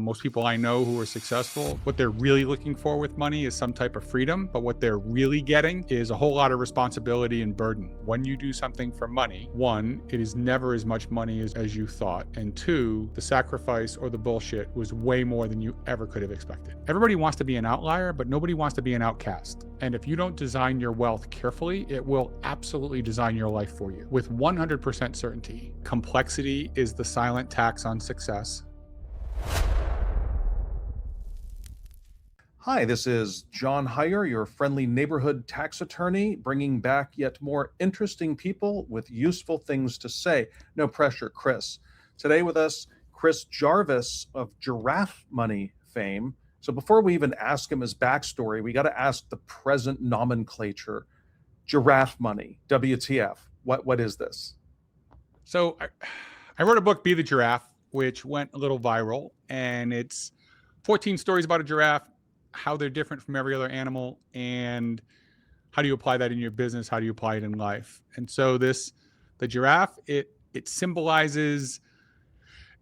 Most people I know who are successful, what they're really looking for with money is some type of freedom, but what they're really getting is a whole lot of responsibility and burden. When you do something for money, one, it is never as much money as you thought. And two, the sacrifice or the bullshit was way more than you ever could have expected. Everybody wants to be an outlier, but nobody wants to be an outcast. And if you don't design your wealth carefully, it will absolutely design your life for you. With 100% certainty, complexity is the silent tax on success. Hi, this is John Hyre, your friendly neighborhood tax attorney, bringing back yet more interesting people with useful things to say. No pressure, Chris. Today with us, Chris Jarvis of Giraffe Money fame. So before we even ask him his backstory, we got to ask the present nomenclature. Giraffe Money, WTF. What is this? So I wrote a book, Be the Giraffe, which went a little viral, and it's 14 stories about a giraffe, how they're different from every other animal, and how do you apply that in your business? How do you apply it in life? And so the giraffe, it symbolizes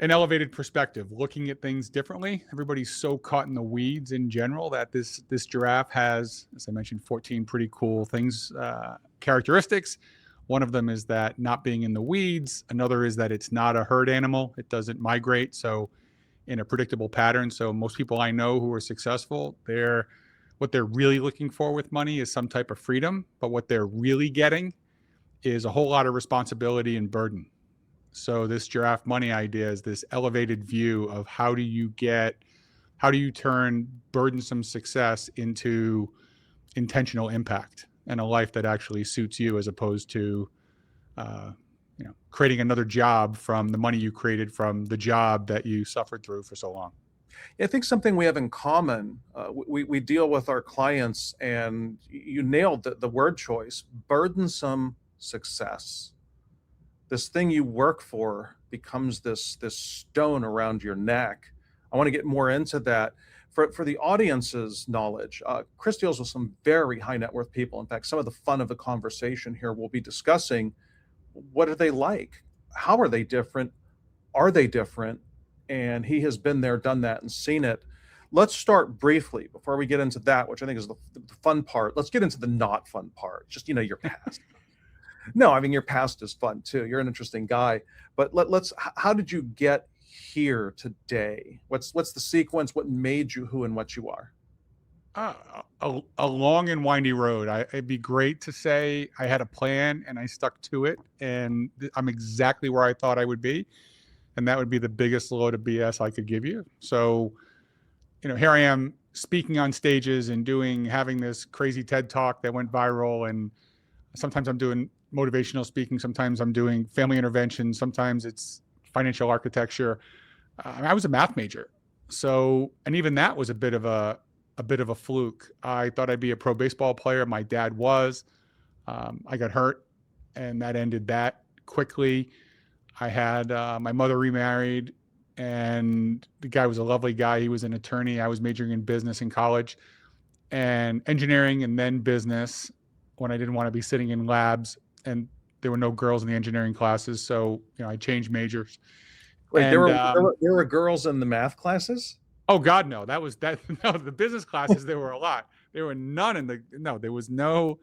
an elevated perspective, looking at things differently. Everybody's so caught in the weeds in general that this giraffe has, as I mentioned, 14 pretty cool things, characteristics. One of them is that not being in the weeds. Another is that it's not a herd animal. It doesn't migrate. So in a predictable pattern. So most people I know who are successful, what they're really looking for with money is some type of freedom, but what they're really getting is a whole lot of responsibility and burden. So this giraffe money idea is this elevated view of how do you turn burdensome success into intentional impact and a life that actually suits you, as opposed to creating another job from the money you created from the job that you suffered through for so long. I think something we have in common, we deal with our clients, and you nailed the word choice, burdensome success. This thing you work for becomes this stone around your neck. I want to get more into that. For the audience's knowledge, Chris deals with some very high net worth people. In fact, some of the fun of the conversation here, we'll be discussing what are they like? How are they different? Are they different? And he has been there, done that, and seen it. Let's start briefly before we get into that, which I think is the fun part. Let's get into the not fun part. Just, your past. No, I mean, your past is fun too. You're an interesting guy. But how did you get here today? What's the sequence? What made you who and what you are? A long and windy road. It'd be great to say I had a plan and I stuck to it, and I'm exactly where I thought I would be, and that would be the biggest load of BS I could give you. So, here I am speaking on stages and having this crazy TED talk that went viral, and sometimes I'm doing motivational speaking, sometimes I'm doing family intervention, sometimes it's financial architecture. I was a math major, and even that was a bit of a fluke. I thought I'd be a pro baseball player. My dad was. I got hurt, and that ended that quickly. I had my mother remarried, and the guy was a lovely guy. He was an attorney. I was majoring in business in college, and engineering, and then business, when I didn't want to be sitting in labs, and there were no girls in the engineering classes. So, I changed majors. Wait, And there were girls in the math classes? Oh God, no! No, the business classes, there were a lot. There were none there was no.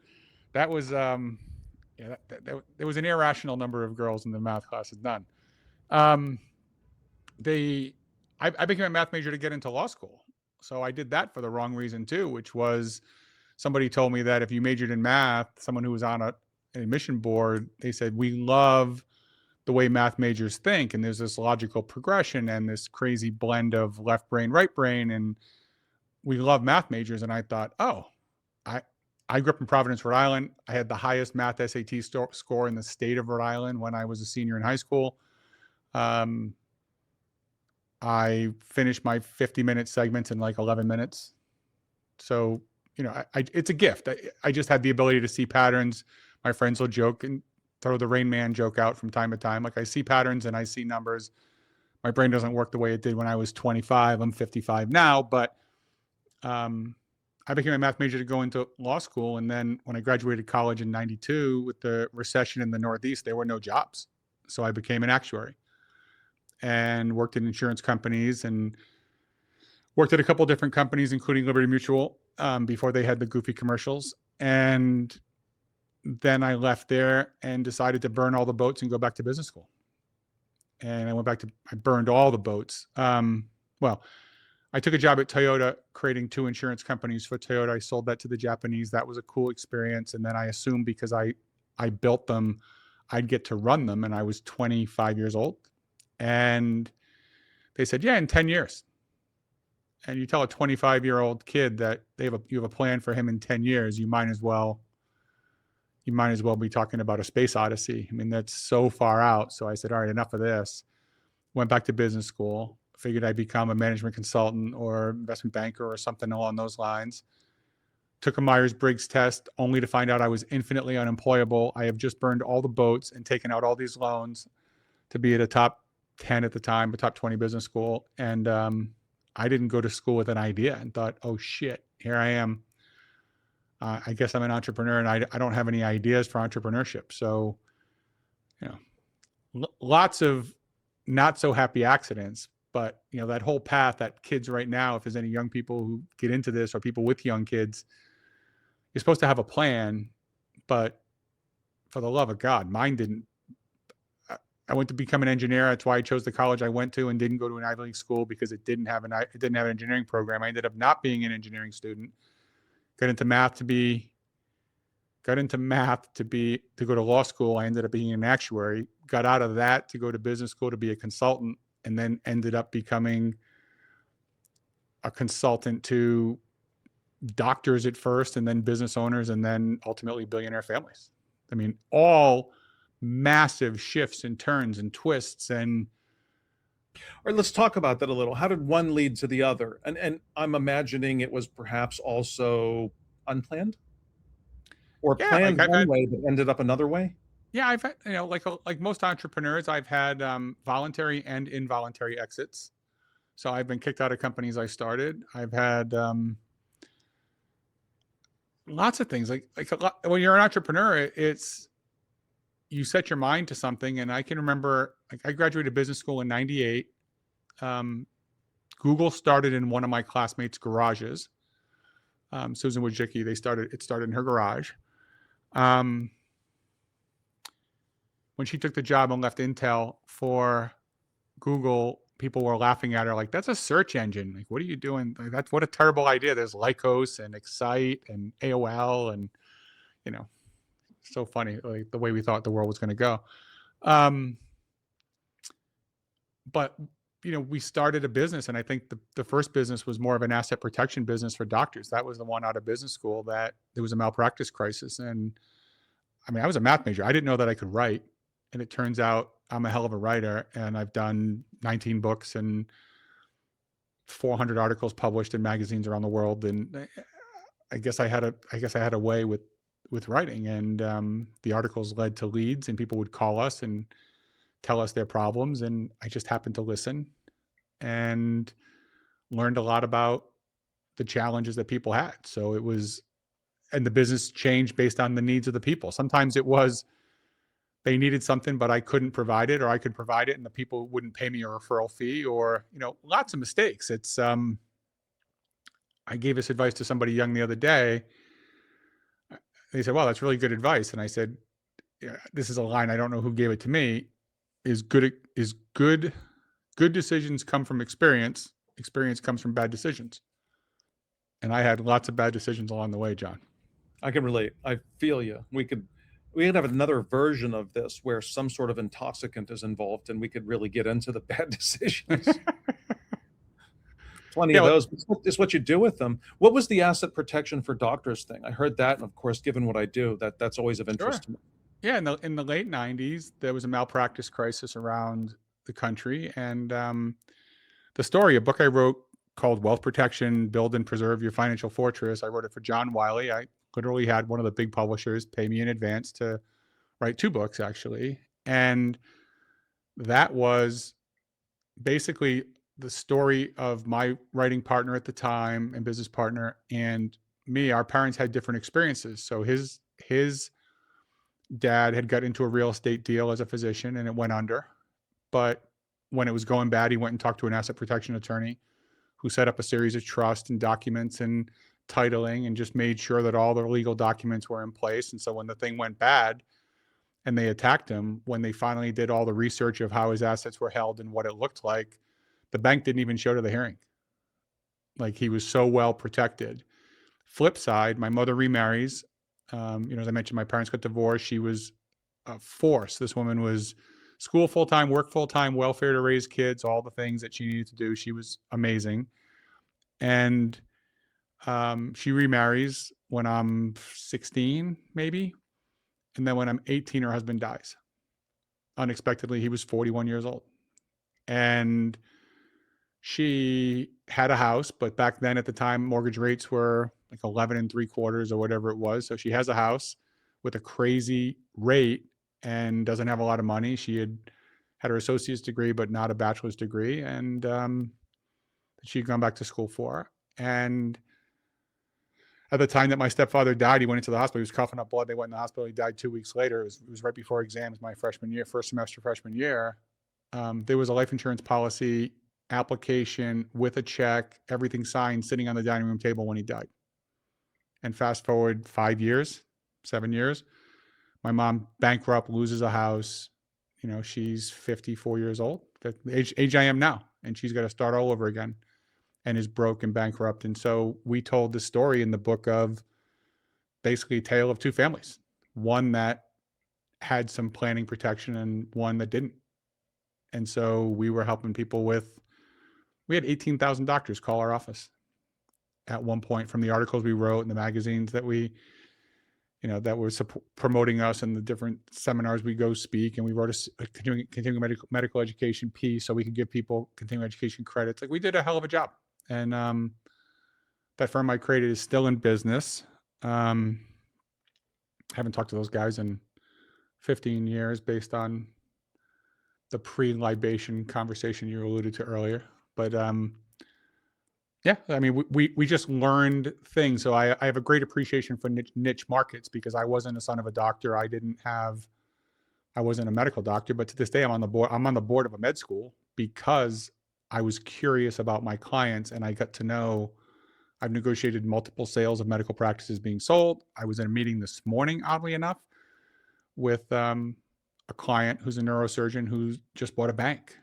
That was there was an irrational number of girls in the math classes. None. I became a math major to get into law school, so I did that for the wrong reason too, which was somebody told me that if you majored in math, someone who was on an admission board, they said, we love the way math majors think, and there's this logical progression and this crazy blend of left brain, right brain, and we love math majors. And I thought, I grew up in Providence, Rhode Island. I had the highest math SAT score in the state of Rhode Island when I was a senior in high school. I finished my 50-minute segments in like 11 minutes. So, it's a gift. I just had the ability to see patterns. My friends will joke and throw the Rain Man joke out from time to time. Like, I see patterns and I see numbers. My brain doesn't work the way it did when I was 25. I'm 55 now, but I became a math major to go into law school. And then when I graduated college in 92, with the recession in the Northeast, there were no jobs. So I became an actuary and worked in insurance companies. And Worked at a couple different companies, including Liberty Mutual, before they had the goofy commercials. And then I left there and decided to burn all the boats and go back to business school. And I burned all the boats. Well, I took a job at Toyota creating 2 insurance companies for Toyota. I sold that to the Japanese. That was a cool experience. And then I assumed because I built them, I'd get to run them. And I was 25 years old. And they said, yeah, in 10 years. And you tell a 25-year-old kid that you have a plan for him in 10 years, you might as well be talking about a space odyssey. I mean, that's so far out. So I said, all right, enough of this. Went back to business school, figured I'd become a management consultant or investment banker or something along those lines. Took a Myers-Briggs test only to find out I was infinitely unemployable. I have just burned all the boats and taken out all these loans to be at a top 10 at the time, a top 20 business school. And I didn't go to school with an idea and thought, oh shit, here I am. I guess I'm an entrepreneur and I don't have any ideas for entrepreneurship. So, lots of not so happy accidents, but that whole path that kids right now, if there's any young people who get into this or people with young kids, you're supposed to have a plan, but for the love of God, mine didn't. I went to become an engineer. That's why I chose the college I went to and didn't go to an Ivy League school because it didn't have an engineering program. I ended up not being an engineering student. Got into math to go to law school. I ended up being an actuary. Got out of that to go to business school to be a consultant, and then ended up becoming a consultant to doctors at first, and then business owners, and then ultimately billionaire families. I mean, all massive shifts and turns and twists. And All right, let's talk about that a little. How did one lead to the other? And I'm imagining it was perhaps also unplanned or planned one way but ended up another way. Yeah, I've had, like most entrepreneurs, I've had voluntary and involuntary exits. So I've been kicked out of companies I started. I've had lots of things. When you're an entrepreneur, you set your mind to something. And I can remember, I graduated business school in '98. Google started in one of my classmates' garages. Susan Wojcicki, it started in her garage. When she took the job and left Intel for Google, people were laughing at her like, that's a search engine. Like, what are you doing? Like, what a terrible idea. There's Lycos and Excite and AOL and, so funny, like the way we thought the world was going to go. But, we started a business, and I think the first business was more of an asset protection business for doctors. That was the one out of business school that there was a malpractice crisis. And I mean, I was a math major. I didn't know that I could write. And it turns out I'm a hell of a writer, and I've done 19 books and 400 articles published in magazines around the world. And I guess I had a way with writing, and the articles led to leads, and people would call us and tell us their problems. And I just happened to listen and learned a lot about the challenges that people had. So and the business changed based on the needs of the people. Sometimes it was, they needed something, but I couldn't provide it, or I could provide it and the people wouldn't pay me a referral fee, or, lots of mistakes. It's, I gave this advice to somebody young the other day. They said, well, that's really good advice. And I said, yeah, this is a line, I don't know who gave it to me, good decisions come from experience. Experience comes from bad decisions. And I had lots of bad decisions along the way, John. I can relate. I feel you. We could have another version of this where some sort of intoxicant is involved, and we could really get into the bad decisions. Plenty of those. It's what you do with them. What was the asset protection for doctors thing? I heard that, and of course, given what I do, that's always of interest to me. Yeah, in the late '90s, there was a malpractice crisis around the country, and the story, a book I wrote called Wealth Protection: Build and Preserve Your Financial Fortress. I wrote it for John Wiley. I literally had one of the big publishers pay me in advance to write 2 books, actually. And that was basically the story of my writing partner at the time and business partner and me. Our parents had different experiences. So his dad had got into a real estate deal as a physician, and it went under. But when it was going bad, he went and talked to an asset protection attorney who set up a series of trust and documents and titling and just made sure that all the legal documents were in place. And so when the thing went bad and they attacked him, when they finally did all the research of how his assets were held and what it looked like, the bank didn't even show to the hearing. Like, he was so well protected. Flip side, my mother remarries. As I mentioned, my parents got divorced. She was a force. This woman was school full-time, work full-time, welfare to raise kids, all the things that she needed to do. She was amazing. And she remarries when I'm 16, maybe. And then when I'm 18, her husband dies. Unexpectedly, he was 41 years old. And she had a house, but back then at the time, mortgage rates were like 11 3/4 or whatever it was. So she has a house with a crazy rate and doesn't have a lot of money. She had her associate's degree, but not a bachelor's degree. And she'd gone back to school for. And at the time that my stepfather died, he went into the hospital. He was coughing up blood. They went in the hospital. He died 2 weeks later. It was right before exams, my freshman year, first semester freshman year. There was a life insurance policy application with a check, everything signed, sitting on the dining room table when he died. And fast forward 5 years, 7 years, my mom bankrupt, loses a house. She's 54 years old, the age I am now, and she's got to start all over again and is broke and bankrupt. And so we told the story in the book of basically a tale of two families, one that had some planning protection and one that didn't. And so we were helping people we had 18,000 doctors call our office at one point, from the articles we wrote and the magazines that that were promoting us and the different seminars we go speak. And we wrote a continuing medical education piece so we could give people continuing education credits. Like, we did a hell of a job. And that firm I created is still in business. I haven't talked to those guys in 15 years based on the pre-libation conversation you alluded to earlier. But yeah, I mean, we just learned things. So I have a great appreciation for niche markets, because I wasn't a son of a doctor. I wasn't a medical doctor, but to this day, I'm on the board of a med school because I was curious about my clients, and I got to know. I've negotiated multiple sales of medical practices being sold. I was in a meeting this morning, oddly enough, with a client who's a neurosurgeon who just bought a bank,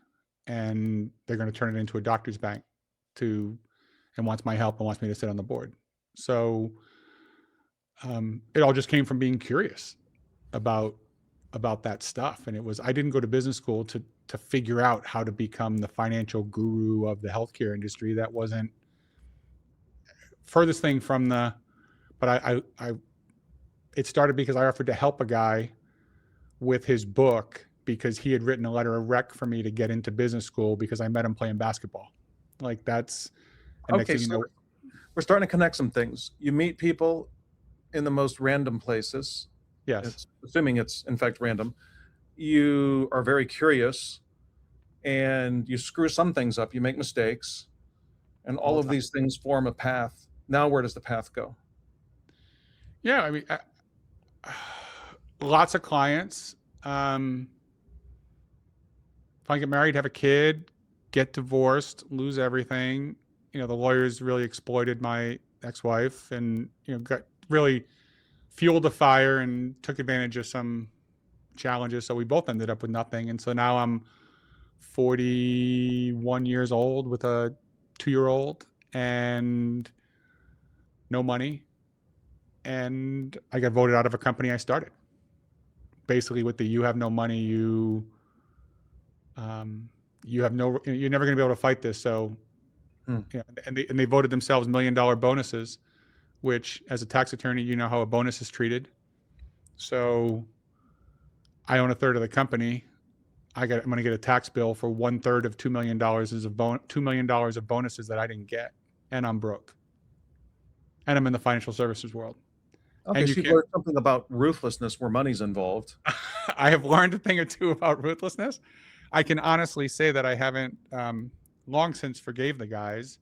and they're going to turn it into a doctor's bank and wants my help and wants me to sit on the board. So it all just came from being curious about that stuff. And I didn't go to business school to figure out how to become the financial guru of the healthcare industry. That wasn't furthest thing from but it started because I offered to help a guy with his book because he had written a letter of rec for me to get into business school because I met him playing basketball. Like, that's, and next Okay, thing you so know, we're starting to connect some things. You meet people in the most random places. yes, Assuming it's in fact random. You are very curious, and you screw some things up. You make mistakes, and all all the of time. these things form a path. Now, where does the path go? Yeah, I mean, lots of clients. If I get married, have a kid, get divorced, lose everything. The lawyers really exploited my ex-wife, and got really fueled the fire and took advantage of some challenges. So we both ended up with nothing. And so now I'm 41 years old with a 2-year-old and no money. And I got voted out of a company I started. Basically, with you have no money, you have no, you're never going to be able to fight this. So, and they voted themselves $1 million bonuses, which, as a tax attorney, you know how a bonus is treated. So I own a third of the company. I'm going to get a tax bill for 1/3 of $2 million $2 million of bonuses that I didn't get, and I'm broke, and I'm in the financial services world. Okay, And you so you've can't. learned something about ruthlessness where money's involved. I have learned a thing or two about ruthlessness. I can honestly say that I haven't long since forgave the guys,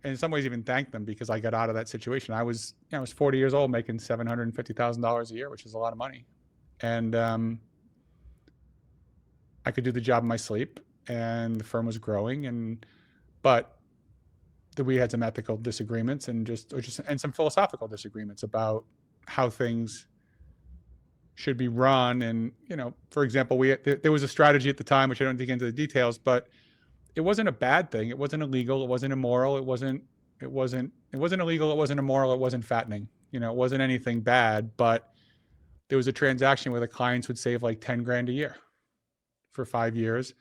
and in some ways even thanked them, because I got out of that situation. I was 40 years old making $750,000 a year, which is a lot of money, and I could do the job in my sleep, and the firm was growing, but we had some ethical disagreements and and some philosophical disagreements about how things should be run. And, for example, there was a strategy at the time, which I don't dig into the details, but it wasn't a bad thing. It wasn't illegal. It wasn't immoral. It wasn't illegal. It wasn't immoral. It wasn't fattening. It wasn't anything bad, but there was a transaction where the clients would save like 10 grand a year for 5 years.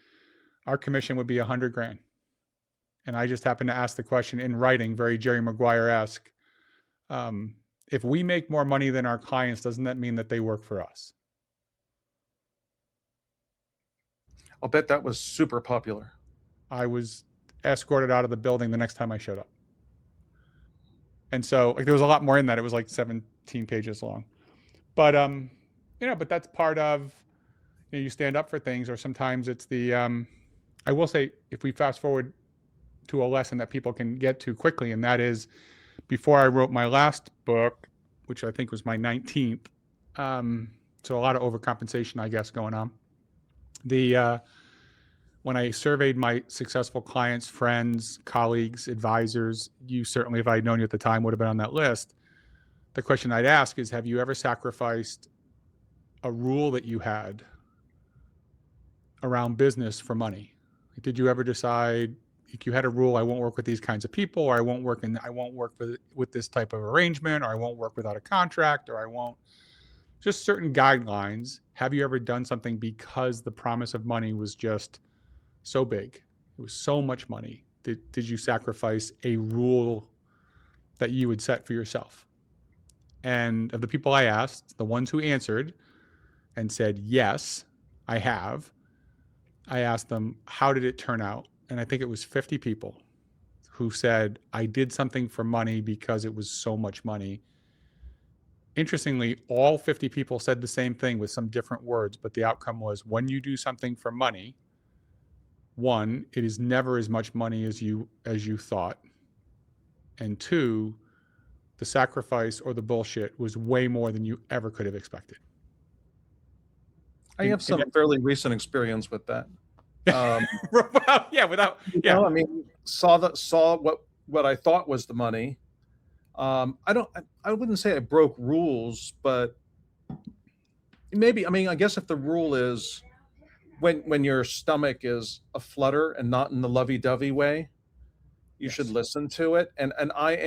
Our commission would be 100 grand. And I just happened to ask the question in writing, very Jerry Maguire-esque. If we make more money than our clients, doesn't that mean that they work for us? I'll bet that was super popular. I was escorted out of the building the next time I showed up. And so there was a lot more in that. It was like 17 pages long. But, but that's part of, you stand up for things, or sometimes it's I will say, if we fast forward to a lesson that people can get to quickly, and that is, before I wrote my last book, which I think was my 19th, so a lot of overcompensation, I guess, going on. When I surveyed my successful clients, friends, colleagues, advisors, you certainly, if I had known you at the time, would have been on that list. The question I'd ask is, have you ever sacrificed a rule that you had around business for money? Did you ever decide, if you had a rule, I won't work with these kinds of people, or I won't work with this type of arrangement, or I won't work without a contract, or I won't, just certain guidelines. Have you ever done something because the promise of money was just so big? It was so much money. Did you sacrifice a rule that you would set for yourself? And of the people I asked, the ones who answered and said, yes, I have, I asked them, how did it turn out? And I think it was 50 people who said, I did something for money because it was so much money. Interestingly, all 50 people said the same thing with some different words, but the outcome was, when you do something for money, one, it is never as much money as you thought. And two, the sacrifice or the bullshit was way more than you ever could have expected. I have some fairly recent experience with that. I mean, saw what I thought was the money. I wouldn't say I broke rules, but maybe, I guess if the rule is when your stomach is a flutter and not in the lovey-dovey way, you should listen to it. And I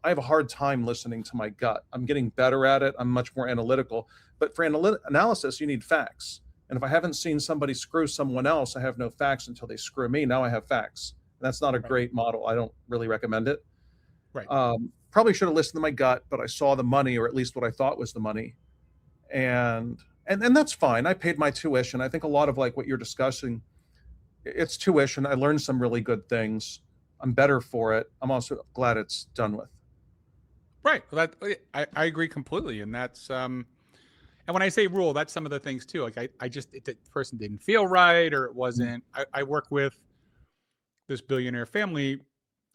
have a hard time listening to my gut. I'm getting better at it. I'm much more analytical, but for analysis, you need facts. And if I haven't seen somebody screw someone else, I have no facts until they screw me. Now I have facts. And that's not a great model. I don't really recommend it. Right. Probably should have listened to my gut, but I saw the money, or at least what I thought was the money. And that's fine. I paid my tuition. I think a lot of like what you're discussing, it's tuition. I learned some really good things. I'm better for it. I'm also glad it's done with. Right. Well, I agree completely. And that's, and when I say rule, that's some of the things too. Like the person didn't feel right, or it wasn't. I work with this billionaire family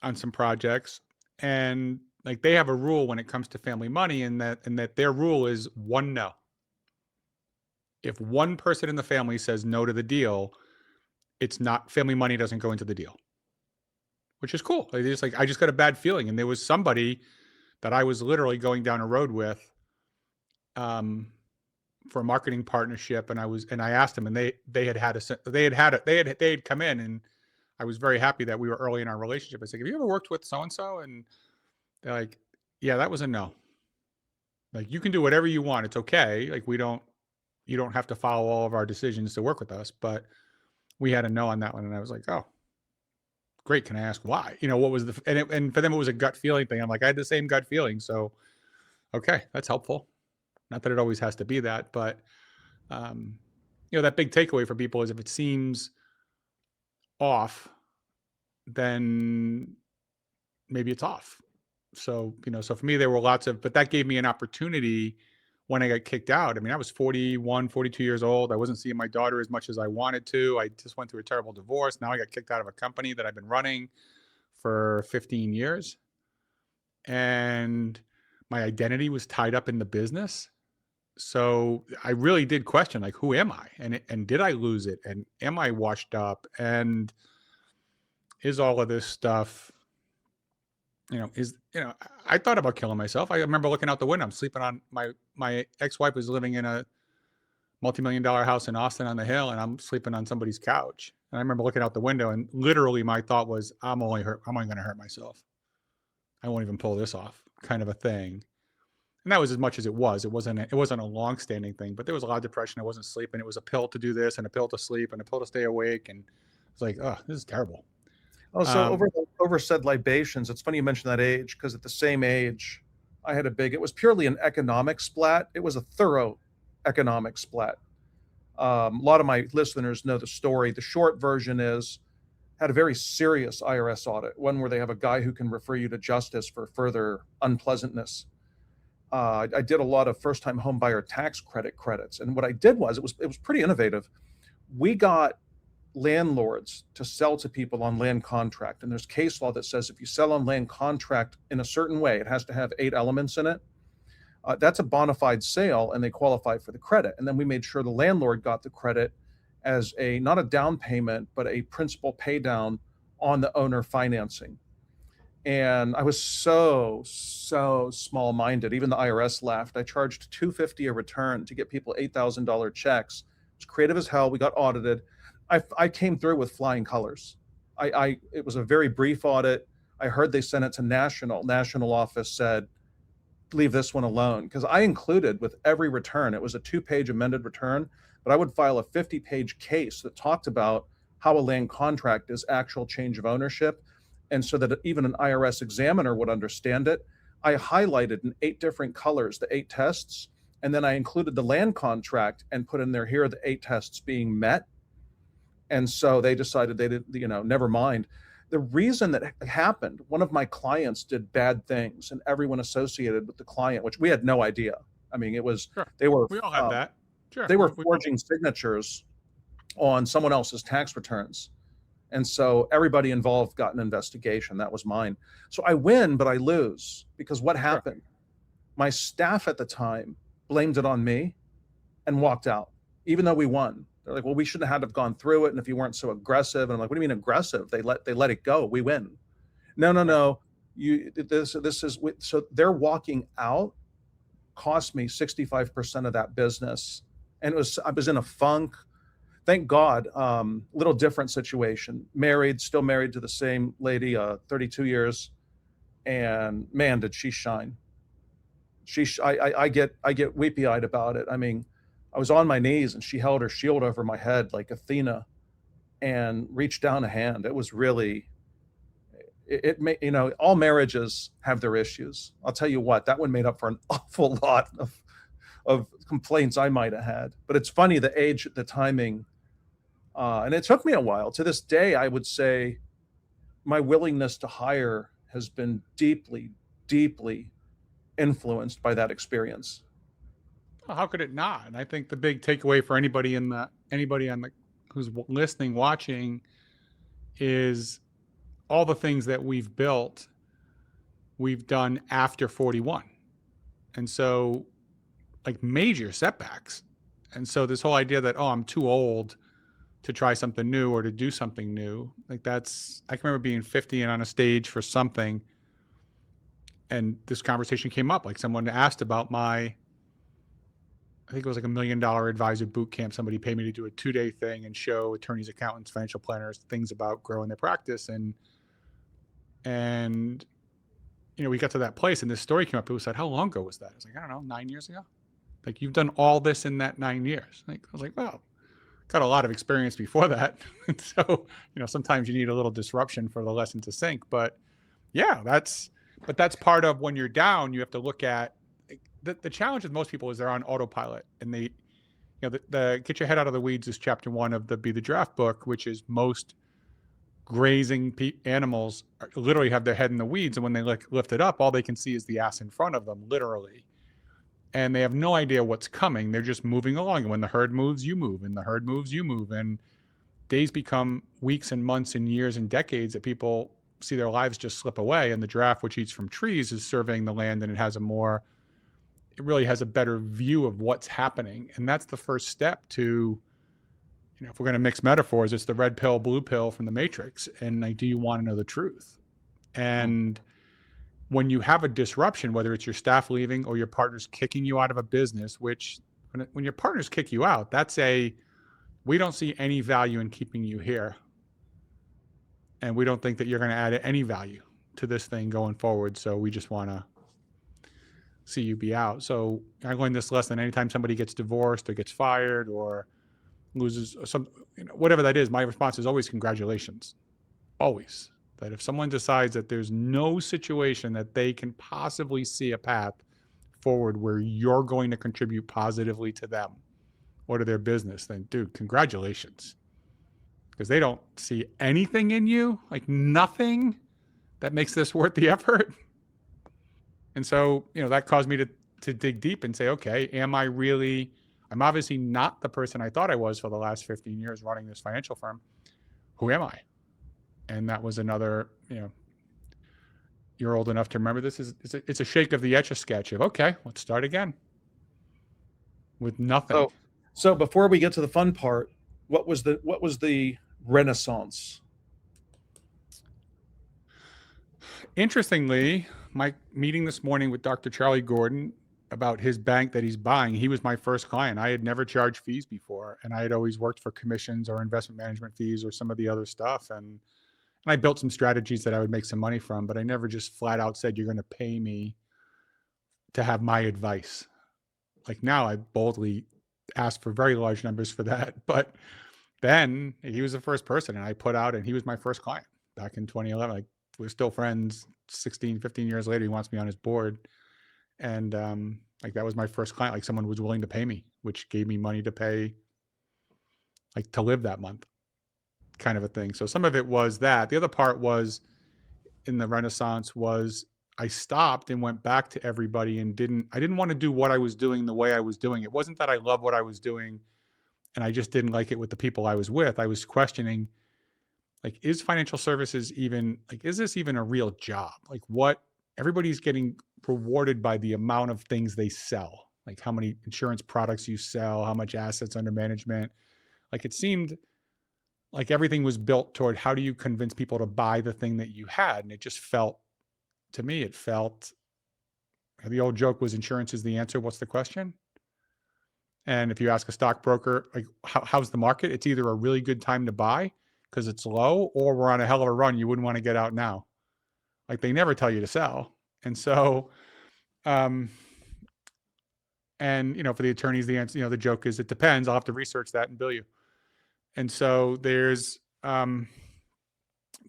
on some projects, and like they have a rule when it comes to family money, and that their rule is one no. If one person in the family says no to the deal, it's not, family money doesn't go into the deal, which is cool. I just got a bad feeling. And there was somebody that I was literally going down a road with, for a marketing partnership. And I asked them, and they had come in, and I was very happy that we were early in our relationship. I said, have you ever worked with so-and-so? And they're like, yeah, that was a no. Like, you can do whatever you want. It's okay. Like, you don't have to follow all of our decisions to work with us, but we had a no on that one. And I was like, oh, great. Can I ask why? What was and for them, it was a gut feeling thing. I'm like, I had the same gut feeling. So, okay, that's helpful. Not that it always has to be that, but, that big takeaway for people is, if it seems off, then maybe it's off. So, so for me, there were but that gave me an opportunity when I got kicked out. I was 41, 42 years old. I wasn't seeing my daughter as much as I wanted to. I just went through a terrible divorce. Now I got kicked out of a company that I've been running for 15 years. And my identity was tied up in the business. So I really did question, like, who am I? And did I lose it? And am I washed up? And is all of this stuff I thought about killing myself. I remember looking out the window. I'm sleeping on my ex-wife was living in a multi-million-dollar house in Austin on the Hill, and I'm sleeping on somebody's couch. And I remember looking out the window, and literally my thought was, I'm only going to hurt myself. I won't even pull this off, kind of a thing. And that was as much as it was. It wasn't a long-standing thing, but there was a lot of depression. I wasn't sleeping. It was a pill to do this, and a pill to sleep, and a pill to stay awake, and it's like, oh, this is terrible. Oh, so Um, over said libations, it's funny you mentioned that age, because at the same age, it was purely an economic splat. It was a thorough economic splat. A lot of my listeners know the story. The short version is, had a very serious IRS audit, one where they have a guy who can refer you to justice for further unpleasantness. I did a lot of first-time home buyer tax credits, and what I did was, it was pretty innovative. We got landlords to sell to people on land contract, and there's case law that says if you sell on land contract in a certain way, it has to have 8 elements in it. That's a bona fide sale, and they qualify for the credit. And then we made sure the landlord got the credit as not a down payment, but a principal pay down on the owner financing. And I was so small minded. Even the IRS laughed. I charged $250 a return to get people $8,000 checks. It was creative as hell. We got audited. I came through with flying colors. It was a very brief audit. I heard they sent it to national office said, leave this one alone, because I included with every return, it was a 2-page amended return, but I would file a 50-page case that talked about how a land contract is actual change of ownership. And so that even an IRS examiner would understand it, I highlighted in 8 different colors the 8 tests, and then I included the land contract and put in there, here are the 8 tests being met. And so they decided they did, never mind. The reason that happened, one of my clients did bad things, and everyone associated with the client, which we had no idea. I mean, sure. they were We all have that. Sure. they were forging signatures on someone else's tax returns. And so everybody involved got an investigation. That was mine. So I win, but I lose, because what happened? My staff at the time blamed it on me and walked out, even though we won. They're like, well, we shouldn't have gone through it, and if you weren't so aggressive. And I'm like, what do you mean aggressive? They let it go. We win. No. This is so they're walking out. Cost me 65% of that business, and I was in a funk. Thank God. Little different situation. Still married to the same lady, 32 years, and man, did she shine. I get weepy eyed about it. I mean, I was on my knees, and she held her shield over my head like Athena and reached down a hand. It was really, all marriages have their issues. I'll tell you what, that one made up for an awful lot of complaints I might have had. But it's funny, the age, the timing, and it took me a while. To this day, I would say my willingness to hire has been deeply, deeply influenced by that experience. Well, how could it not? And I think the big takeaway for anybody who's listening, watching, is all the things that we've built, we've done after 41. And so, like, major setbacks. And so this whole idea that, oh, I'm too old to try something new or to do something new, like, I can remember being 50 and on a stage for something, and this conversation came up. Like, someone asked about I think it was like $1 million advisor boot camp. Somebody paid me to do a 2-day thing and show attorneys, accountants, financial planners things about growing their practice. And we got to that place, and this story came up. People said, how long ago was that? I was like, I don't know, 9 years ago. Like, you've done all this in that 9 years. Like, I was like, wow, got a lot of experience before that. And so, sometimes you need a little disruption for the lesson to sink. But yeah, that's part of when you're down. You have to look at the challenge with most people is they're on autopilot, and they, the Get Your Head Out of the Weeds is chapter 1 of the Be the Giraffe book, which is most grazing animals literally have their head in the weeds, and when they lift it up, all they can see is the ass in front of them, literally, and they have no idea what's coming. They're just moving along, and when the herd moves, you move, and the herd moves, you move, and days become weeks and months and years and decades that people see their lives just slip away. And the giraffe, which eats from trees, is surveying the land, and it really has a better view of what's happening. And that's the first step to, if we're going to mix metaphors, it's the red pill, blue pill from the Matrix. And like, do you want to know the truth? And when you have a disruption, whether it's your staff leaving or your partner's kicking you out of a business, which when your partners kick you out, that's we don't see any value in keeping you here. And we don't think that you're going to add any value to this thing going forward. So we just want to see you be out. So I learned this lesson: anytime somebody gets divorced or gets fired or loses some, whatever that is, my response is always congratulations. Always. That if someone decides that there's no situation that they can possibly see a path forward where you're going to contribute positively to them or to their business, then dude, congratulations. Because they don't see anything in you, like nothing that makes this worth the effort. And so, that caused me to dig deep and say, okay, I'm obviously not the person I thought I was for the last 15 years running this financial firm. Who am I? And that was another, you're old enough to remember this. It's a shake of the Etch-a-Sketch of, okay, let's start again with nothing. So before we get to the fun part, what was the renaissance? Interestingly, my meeting this morning with Dr. Charlie Gordon about his bank that he's buying, he was my first client. I had never charged fees before, and I had always worked for commissions or investment management fees or some of the other stuff. And I built some strategies that I would make some money from, but I never just flat out said, you're going to pay me to have my advice. Like now I boldly asked for very large numbers for that. But then he was the first person, and I put out, and he was my first client back in 2011. Like, we're still friends 16, 15 years later. He wants me on his board. And like that was my first client. Like someone was willing to pay me, which gave me money to pay, like to live that month, kind of a thing. So some of it was that. The other part was in the Renaissance was I stopped and went back to everybody and I didn't want to do what I was doing the way I was doing. It wasn't that I loved what I was doing and I just didn't like it with the people I was with. I was questioning, like, is financial services even, like, is this even a real job? Like, what everybody's getting rewarded by the amount of things they sell, like how many insurance products you sell, how much assets under management. Like, it seemed like everything was built toward how do you convince people to buy the thing that you had. And it just felt, to me, the old joke was insurance is the answer. What's the question? And if you ask a stockbroker, like, how's the market? It's either a really good time to buy because it's low, or we're on a hell of a run. You wouldn't want to get out now. Like, they never tell you to sell. And so, and for the attorneys, the answer, the joke is it depends. I'll have to research that and bill you. And so there's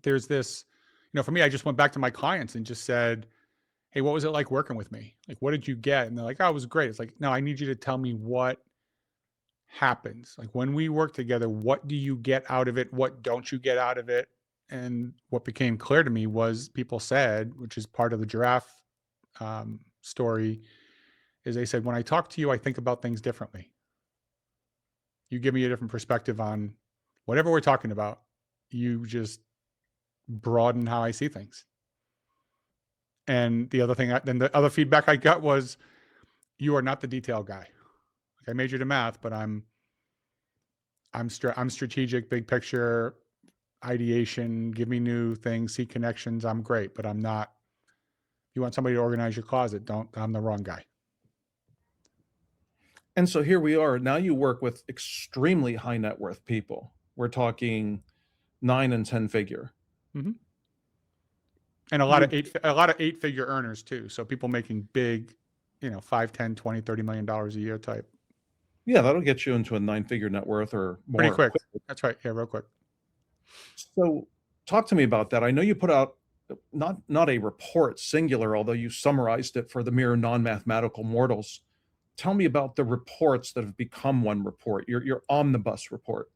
this, for me, I just went back to my clients and just said, hey, what was it like working with me? Like, what did you get? And they're like, oh, it was great. It's like, no, I need you to tell me what happens. Like, when we work together, what do you get out of it? What don't you get out of it? And what became clear to me was people said, which is part of the Giraffe story, is they said, when I talk to you, I think about things differently. You give me a different perspective on whatever we're talking about. You just broaden how I see things. And the other thing, then the other feedback I got was, you are not the detail guy. Like, I majored in math, but I'm strategic, big picture, ideation, give me new things, see connections. I'm great, but I'm not. You want somebody to organize your closet, I'm the wrong guy. And so here we are. Now you work with extremely high net worth people. We're talking 9 and 10 figure. Mm-hmm. And a lot of 8-figure earners too. So people making big, 5, 10, 20, $30 million a year type. Yeah, that'll get you into a 9-figure net worth or more. Pretty quick. That's right. Yeah, real quick. So talk to me about that. I know you put out not a report singular, although you summarized it for the mere non-mathematical mortals. Tell me about the reports that have become one report, your omnibus report.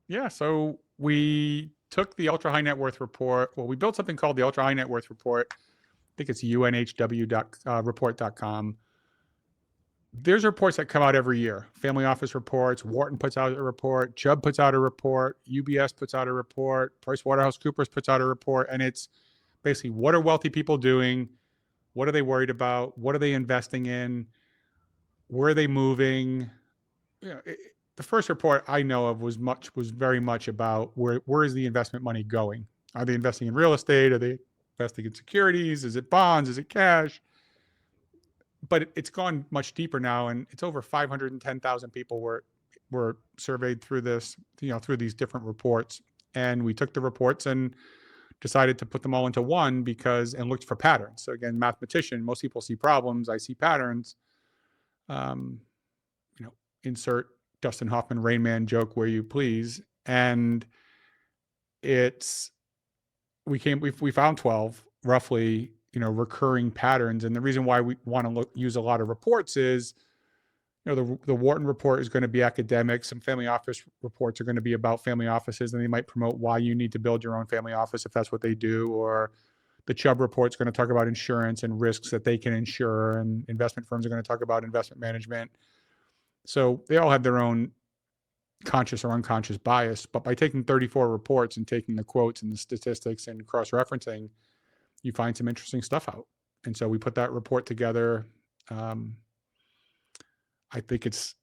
Yeah, so we took the ultra high net worth report. Well, we built something called the ultra high net worth report. I think it's unhw.report.com. There's reports that come out every year. Family office reports. Wharton puts out a report. Chubb puts out a report. UBS puts out a report. PricewaterhouseCoopers puts out a report. And it's basically, what are wealthy people doing? What are they worried about? What are they investing in? Where are they moving? The first report I know of was very much about where is the investment money going? Are they investing in real estate? Are they investing in securities? Is it bonds? Is it cash? But it's gone much deeper now, and it's over 510,000 people were surveyed through this, through these different reports. And we took the reports and decided to put them all into one and looked for patterns. So again, mathematician, most people see problems. I see patterns. Insert Dustin Hoffman Rain Man joke where you please. And we found 12 roughly, recurring patterns. And the reason why we want to use a lot of reports is, the Wharton report is going to be academic. Some family office reports are going to be about family offices, and they might promote why you need to build your own family office if that's what they do. Or the Chubb report is going to talk about insurance and risks that they can insure, and investment firms are going to talk about investment management. So they all have their own conscious or unconscious bias. But by taking 34 reports and taking the quotes and the statistics and cross-referencing, you find some interesting stuff out. And so we put that report together. I think it's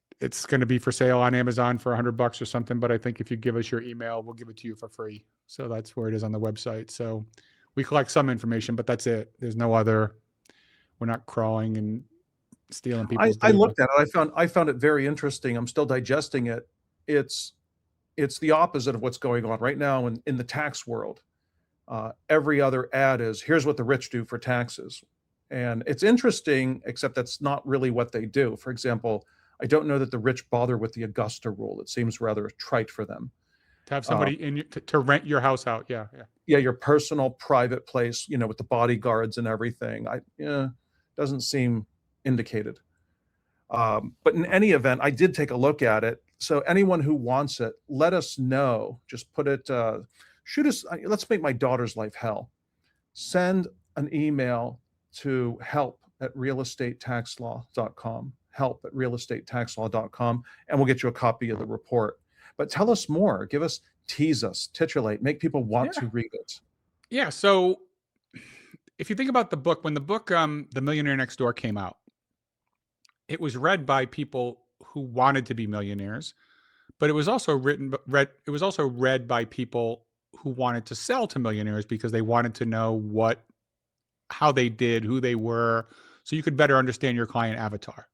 going to be for sale on Amazon for $100 or something. But I think if you give us your email, we'll give it to you for free. So that's where it is on the website. So we collect some information, but that's it. There's no other. We're not crawling and stealing people's I data. looked at it. I found it very interesting. I'm still digesting it. It's the opposite of what's going on right now in the tax world. Every other ad is, here's what the rich do for taxes. And it's interesting, except that's not really what they do. For example, I don't know that the rich bother with the Augusta rule. It seems rather trite for them. To have somebody to rent your house out. Yeah. Yeah, your personal private place, with the bodyguards and everything. Doesn't seem indicated. But in any event, I did take a look at it. So anyone who wants it, let us know. Just put it, shoot us. Let's make my daughter's life hell. Send an email to help@realestatetaxlaw.com, help@realestatetaxlaw.com, and we'll get you a copy of the report. But tell us more. Tease us, titillate, make people want to read it. Yeah. So if you think about the book, when the book, The Millionaire Next Door came out, it was read by people who wanted to be millionaires, but it was also read by people who wanted to sell to millionaires because they wanted to know how they did, who they were, so you could better understand your client avatar.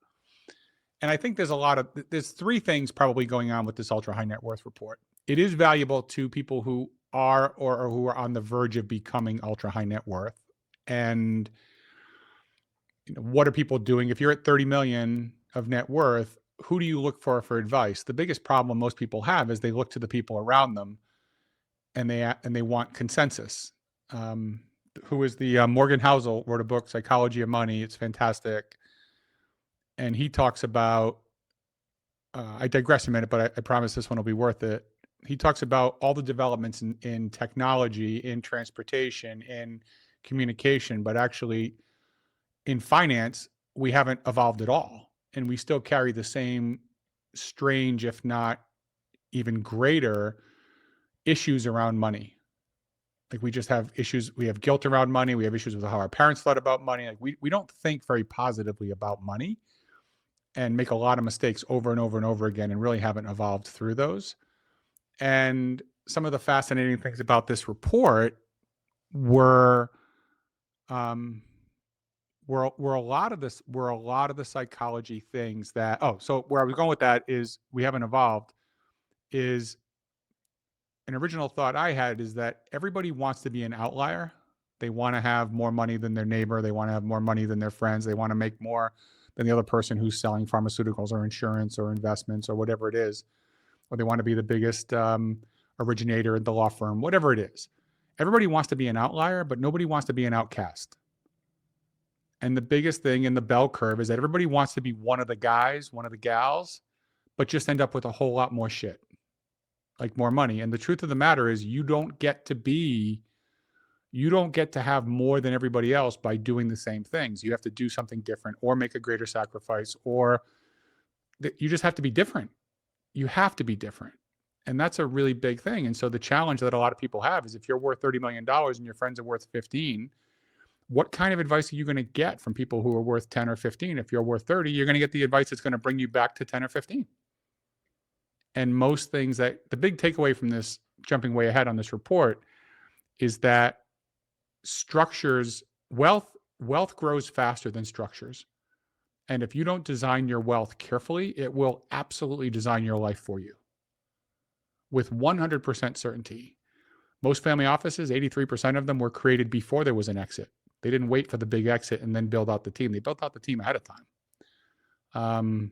And I think there's three things probably going on with this ultra high net worth report. It is valuable to people who are or who are on the verge of becoming ultra high net worth. And what are people doing? If you're at 30 million of net worth, who do you look for advice? The biggest problem most people have is they look to the people around them, and they want consensus. Who is the Morgan Housel wrote a book, Psychology of Money. It's fantastic. And he talks about, I digress a minute, but I promise this one will be worth it. He talks about all the developments in technology, in transportation, in communication, but actually in finance, we haven't evolved at all. And we still carry the same strange, if not even greater, issues around money. Like we just have issues. We have guilt around money. We have issues with how our parents thought about money. Like we don't think very positively about money, and make a lot of mistakes over and over and over again, and really haven't evolved through those. And some of the fascinating things about this report were a lot of the psychology things that, so where I was going with that is we haven't evolved is an original thought I had is that everybody wants to be an outlier. They want to have more money than their neighbor. They want to have more money than their friends. They want to make more than the other person who's selling pharmaceuticals or insurance or investments or whatever it is. Or they want to be the biggest originator at the law firm, whatever it is. Everybody wants to be an outlier, but nobody wants to be an outcast. And the biggest thing in the bell curve is that everybody wants to be one of the guys, one of the gals, but just end up with a whole lot more shit, like more money. And the truth of the matter is you don't get to have more than everybody else by doing the same things. You have to do something different or make a greater sacrifice, or you just have to be different. You have to be different. And that's a really big thing. And so the challenge that a lot of people have is if you're worth $30 million and your friends are worth 15, what kind of advice are you going to get from people who are worth 10 or 15? If you're worth 30, you're going to get the advice that's going to bring you back to 10 or 15. And most things the big takeaway from this, jumping way ahead on this report, is that structures, wealth grows faster than structures. And if you don't design your wealth carefully, it will absolutely design your life for you with 100% certainty. Most family offices, 83% of them were created before there was an exit. They didn't wait for the big exit and then build out the team. They built out the team ahead of time.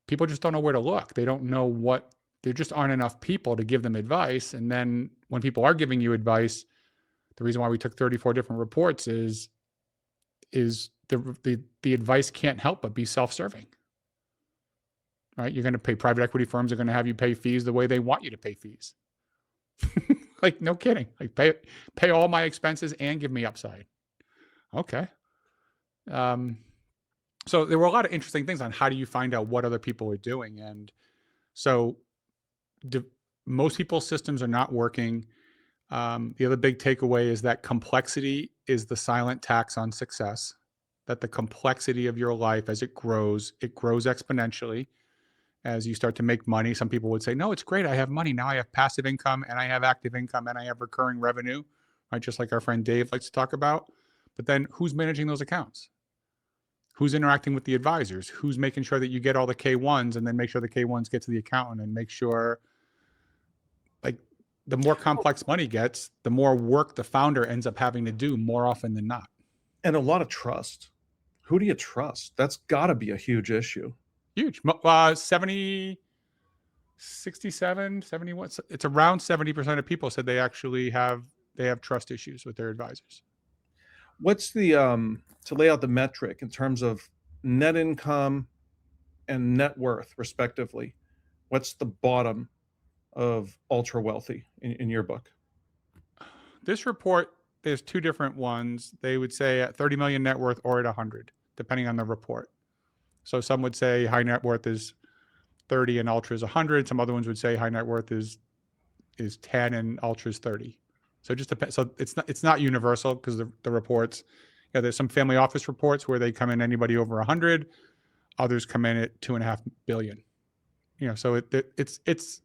People just don't know where to look. They don't know what, there just aren't enough people to give them advice. And then when people are giving you advice, the reason why we took 34 different reports is the advice can't help but be self-serving. Right? You're going to pay, private equity firms are going to have you pay fees the way they want you to pay fees. Like, no kidding. Like, pay all my expenses and give me upside. Okay. So there were a lot of interesting things on how do you find out what other people are doing. And so most people's systems are not working. The other big takeaway is that complexity is the silent tax on success, that the complexity of your life, as it grows exponentially. As you start to make money, some people would say, no, it's great. I have money. Now I have passive income and I have active income and I have recurring revenue, right? Just like our friend Dave likes to talk about. But then who's managing those accounts? Who's interacting with the advisors? Who's making sure that you get all the K1s and then make sure the K1s get to the accountant and make sure, like, the more complex money gets, the more work the founder ends up having to do more often than not. And a lot of trust. Who do you trust? That's got to be a huge issue. Huge. 67, 71. It's around 70% of people said they actually have trust issues with their advisors. What's the to lay out the metric in terms of net income and net worth, respectively? What's the bottom of ultra wealthy in your book? This report, there's two different ones. They would say at 30 million net worth or at 100, depending on the report. So some would say high net worth is 30 and ultra is 100. Some other ones would say high net worth is 10 and ultra is 30. So it just depends. So it's not universal because the reports, there's some family office reports where they come in anybody over 100. Others come in at 2.5 billion. So it's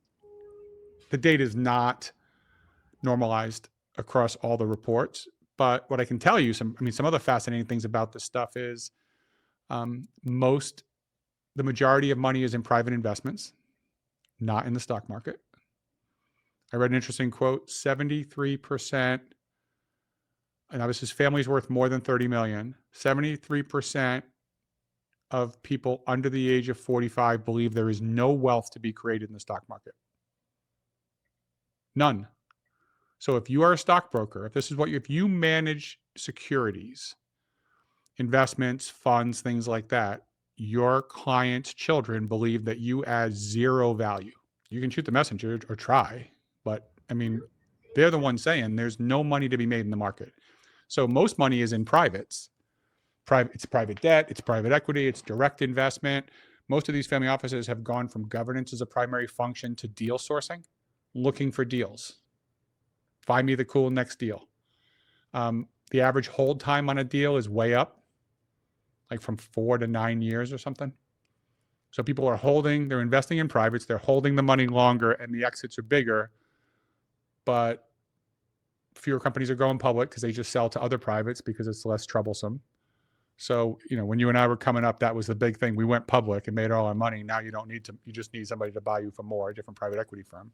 the data is not normalized across all the reports. But what I can tell you, some other fascinating things about this stuff is the majority of money is in private investments, not in the stock market. I read an interesting quote, 73%, and now this is families worth more than 30 million, 73% of people under the age of 45 believe there is no wealth to be created in the stock market. None. So if you are a stockbroker, if you manage securities, investments, funds, things like that, your client's children believe that you add zero value. You can shoot the messenger or try, but they're the ones saying there's no money to be made in the market. So most money is in privates. It's private debt, it's private equity, it's direct investment. Most of these family offices have gone from governance as a primary function to deal sourcing, looking for deals. Find me the cool next deal. The average hold time on a deal is way up, like from 4 to 9 years or something. So people are they're investing in privates, they're holding the money longer, and the exits are bigger, but fewer companies are going public because they just sell to other privates because it's less troublesome. So, when you and I were coming up, that was the big thing. We went public and made all our money. Now you don't need to, you just need somebody to buy you for more, a different private equity firm.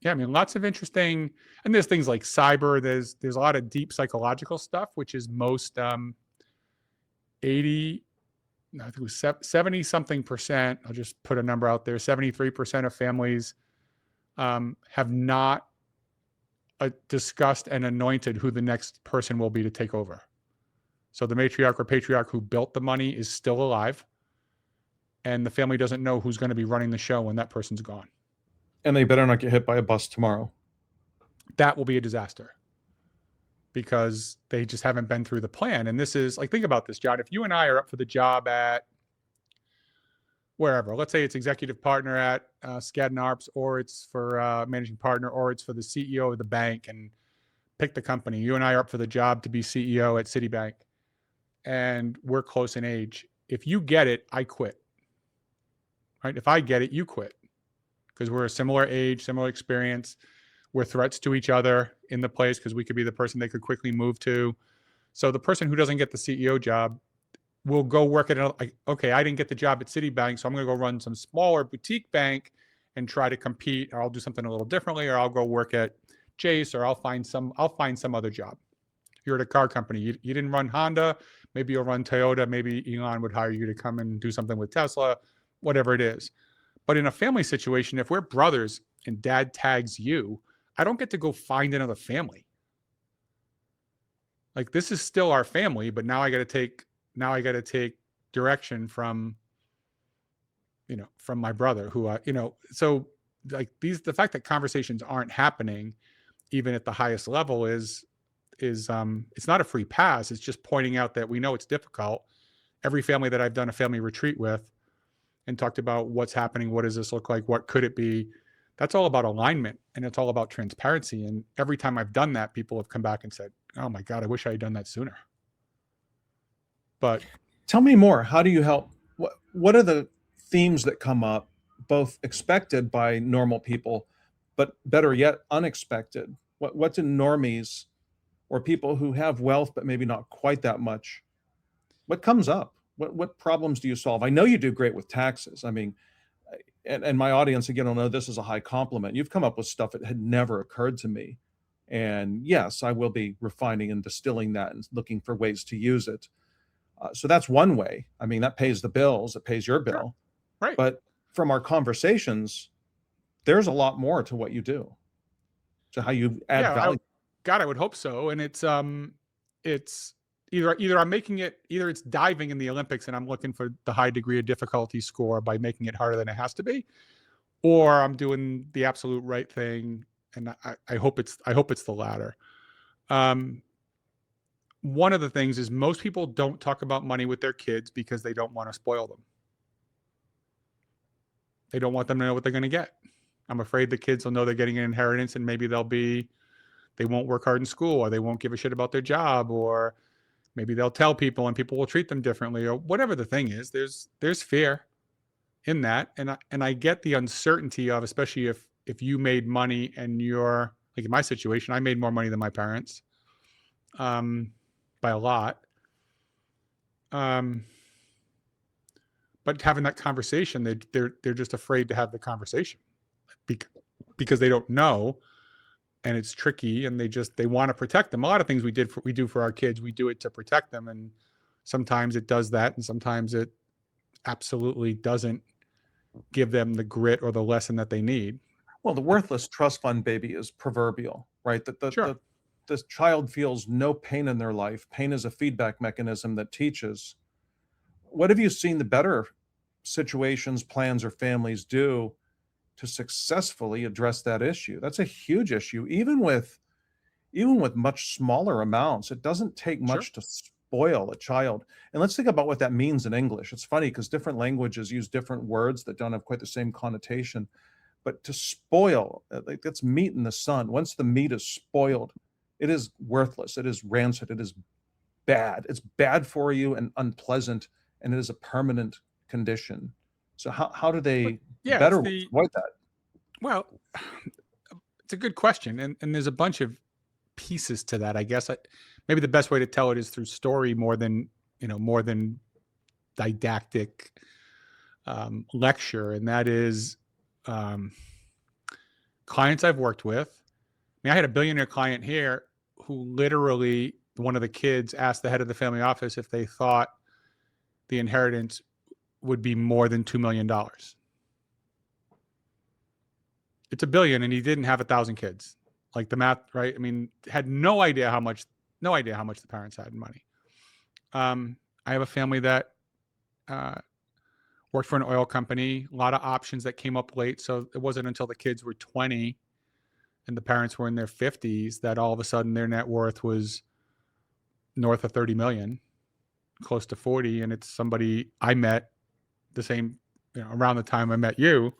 Lots of interesting, and there's things like cyber, there's a lot of deep psychological stuff, which is most 70 something percent, I'll just put a number out there, 73% of families have not discussed and anointed who the next person will be to take over. So the matriarch or patriarch who built the money is still alive, and the family doesn't know who's going to be running the show when that person's gone. And they better not get hit by a bus tomorrow. That will be a disaster because they just haven't been through the plan. And this is like, think about this, John. If you and I are up for the job at wherever, let's say it's executive partner at Skadden Arps, or it's for managing partner, or it's for the CEO of the bank, and pick the company. You and I are up for the job to be CEO at Citibank, and we're close in age. If you get it, I quit. Right? If I get it, you quit, because we're a similar age, similar experience. we're threats to each other in the place because we could be the person they could quickly move to. So the person who doesn't get the CEO job will go work at another, like, okay, I didn't get the job at Citibank, so I'm going to go run some smaller boutique bank and try to compete, or I'll do something a little differently, or I'll go work at Chase, or I'll find some other job. You're at a car company. You didn't run Honda. Maybe you'll run Toyota. Maybe Elon would hire you to come and do something with Tesla, whatever it is. But in a family situation, if we're brothers and dad tags you, I don't get to go find another family. Like, this is still our family, but now I got to take direction from, from my brother who so like the fact that conversations aren't happening even at the highest level is it's not a free pass. It's just pointing out that we know it's difficult. Every family that I've done a family retreat with and talked about what's happening, what does this look like, what could it be, that's all about alignment, and it's all about transparency. And every time I've done that, people have come back and said, oh my God, I wish I had done that sooner. But tell me more. How do you help? What are the themes that come up, both expected by normal people, but better yet, unexpected? What do normies or people who have wealth but maybe not quite that much, what comes up? What problems do you solve? I know you do great with taxes. I mean, and my audience, again, will know this is a high compliment. You've come up with stuff that had never occurred to me. And yes, I will be refining and distilling that and looking for ways to use it. So that's one way. I mean, that pays the bills. It pays your bill. Right. But from our conversations, there's a lot more to what you do, to how you add value. God, I would hope so. And it's either I'm making it, either it's diving in the Olympics and I'm looking for the high degree of difficulty score by making it harder than it has to be, or I'm doing the absolute right thing. And I hope it's the latter. One of the things is most people don't talk about money with their kids because they don't want to spoil them. They don't want them to know what they're going to get. I'm afraid the kids will know they're getting an inheritance, and maybe they won't work hard in school, or they won't give a shit about their job, or maybe they'll tell people and people will treat them differently, or whatever the thing is. There's fear in that. And I get the uncertainty of, especially if you made money and you're like, in my situation, I made more money than my parents, by a lot. But having that conversation, they're just afraid to have the conversation because they don't know, and it's tricky, and they want to protect them. A lot of things we do for our kids, we do it to protect them, and sometimes it does that, and sometimes it absolutely doesn't give them the grit or the lesson that they need. Well, the worthless trust fund baby is proverbial, right? That this child feels no pain in their life. Pain is a feedback mechanism that teaches. What have you seen the better situations, plans, or families do to successfully address that issue? That's a huge issue, even with much smaller amounts. It doesn't take much to spoil a child. And let's think about what that means in English. It's funny because different languages use different words that don't have quite the same connotation. But to spoil, like, that's meat in the sun. Once the meat is spoiled, it is worthless. It is rancid. It is bad. It's bad for you and unpleasant, and it is a permanent condition. So how do they better avoid that? Well, it's a good question, and there's a bunch of pieces to that. I guess maybe the best way to tell it is through story more than didactic lecture, and that is clients I've worked with. I mean, I had a billionaire client here who literally, one of the kids asked the head of the family office if they thought the inheritance would be more than $2 million. It's $1 billion, and he didn't have 1,000 kids. Like, the math, right? I mean, had no idea how much the parents had in money. I have a family that worked for an oil company, a lot of options that came up late. So it wasn't until the kids were 20 and the parents were in their 50s that all of a sudden their net worth was north of 30 million, close to 40. And it's somebody I met the same, around the time I met you,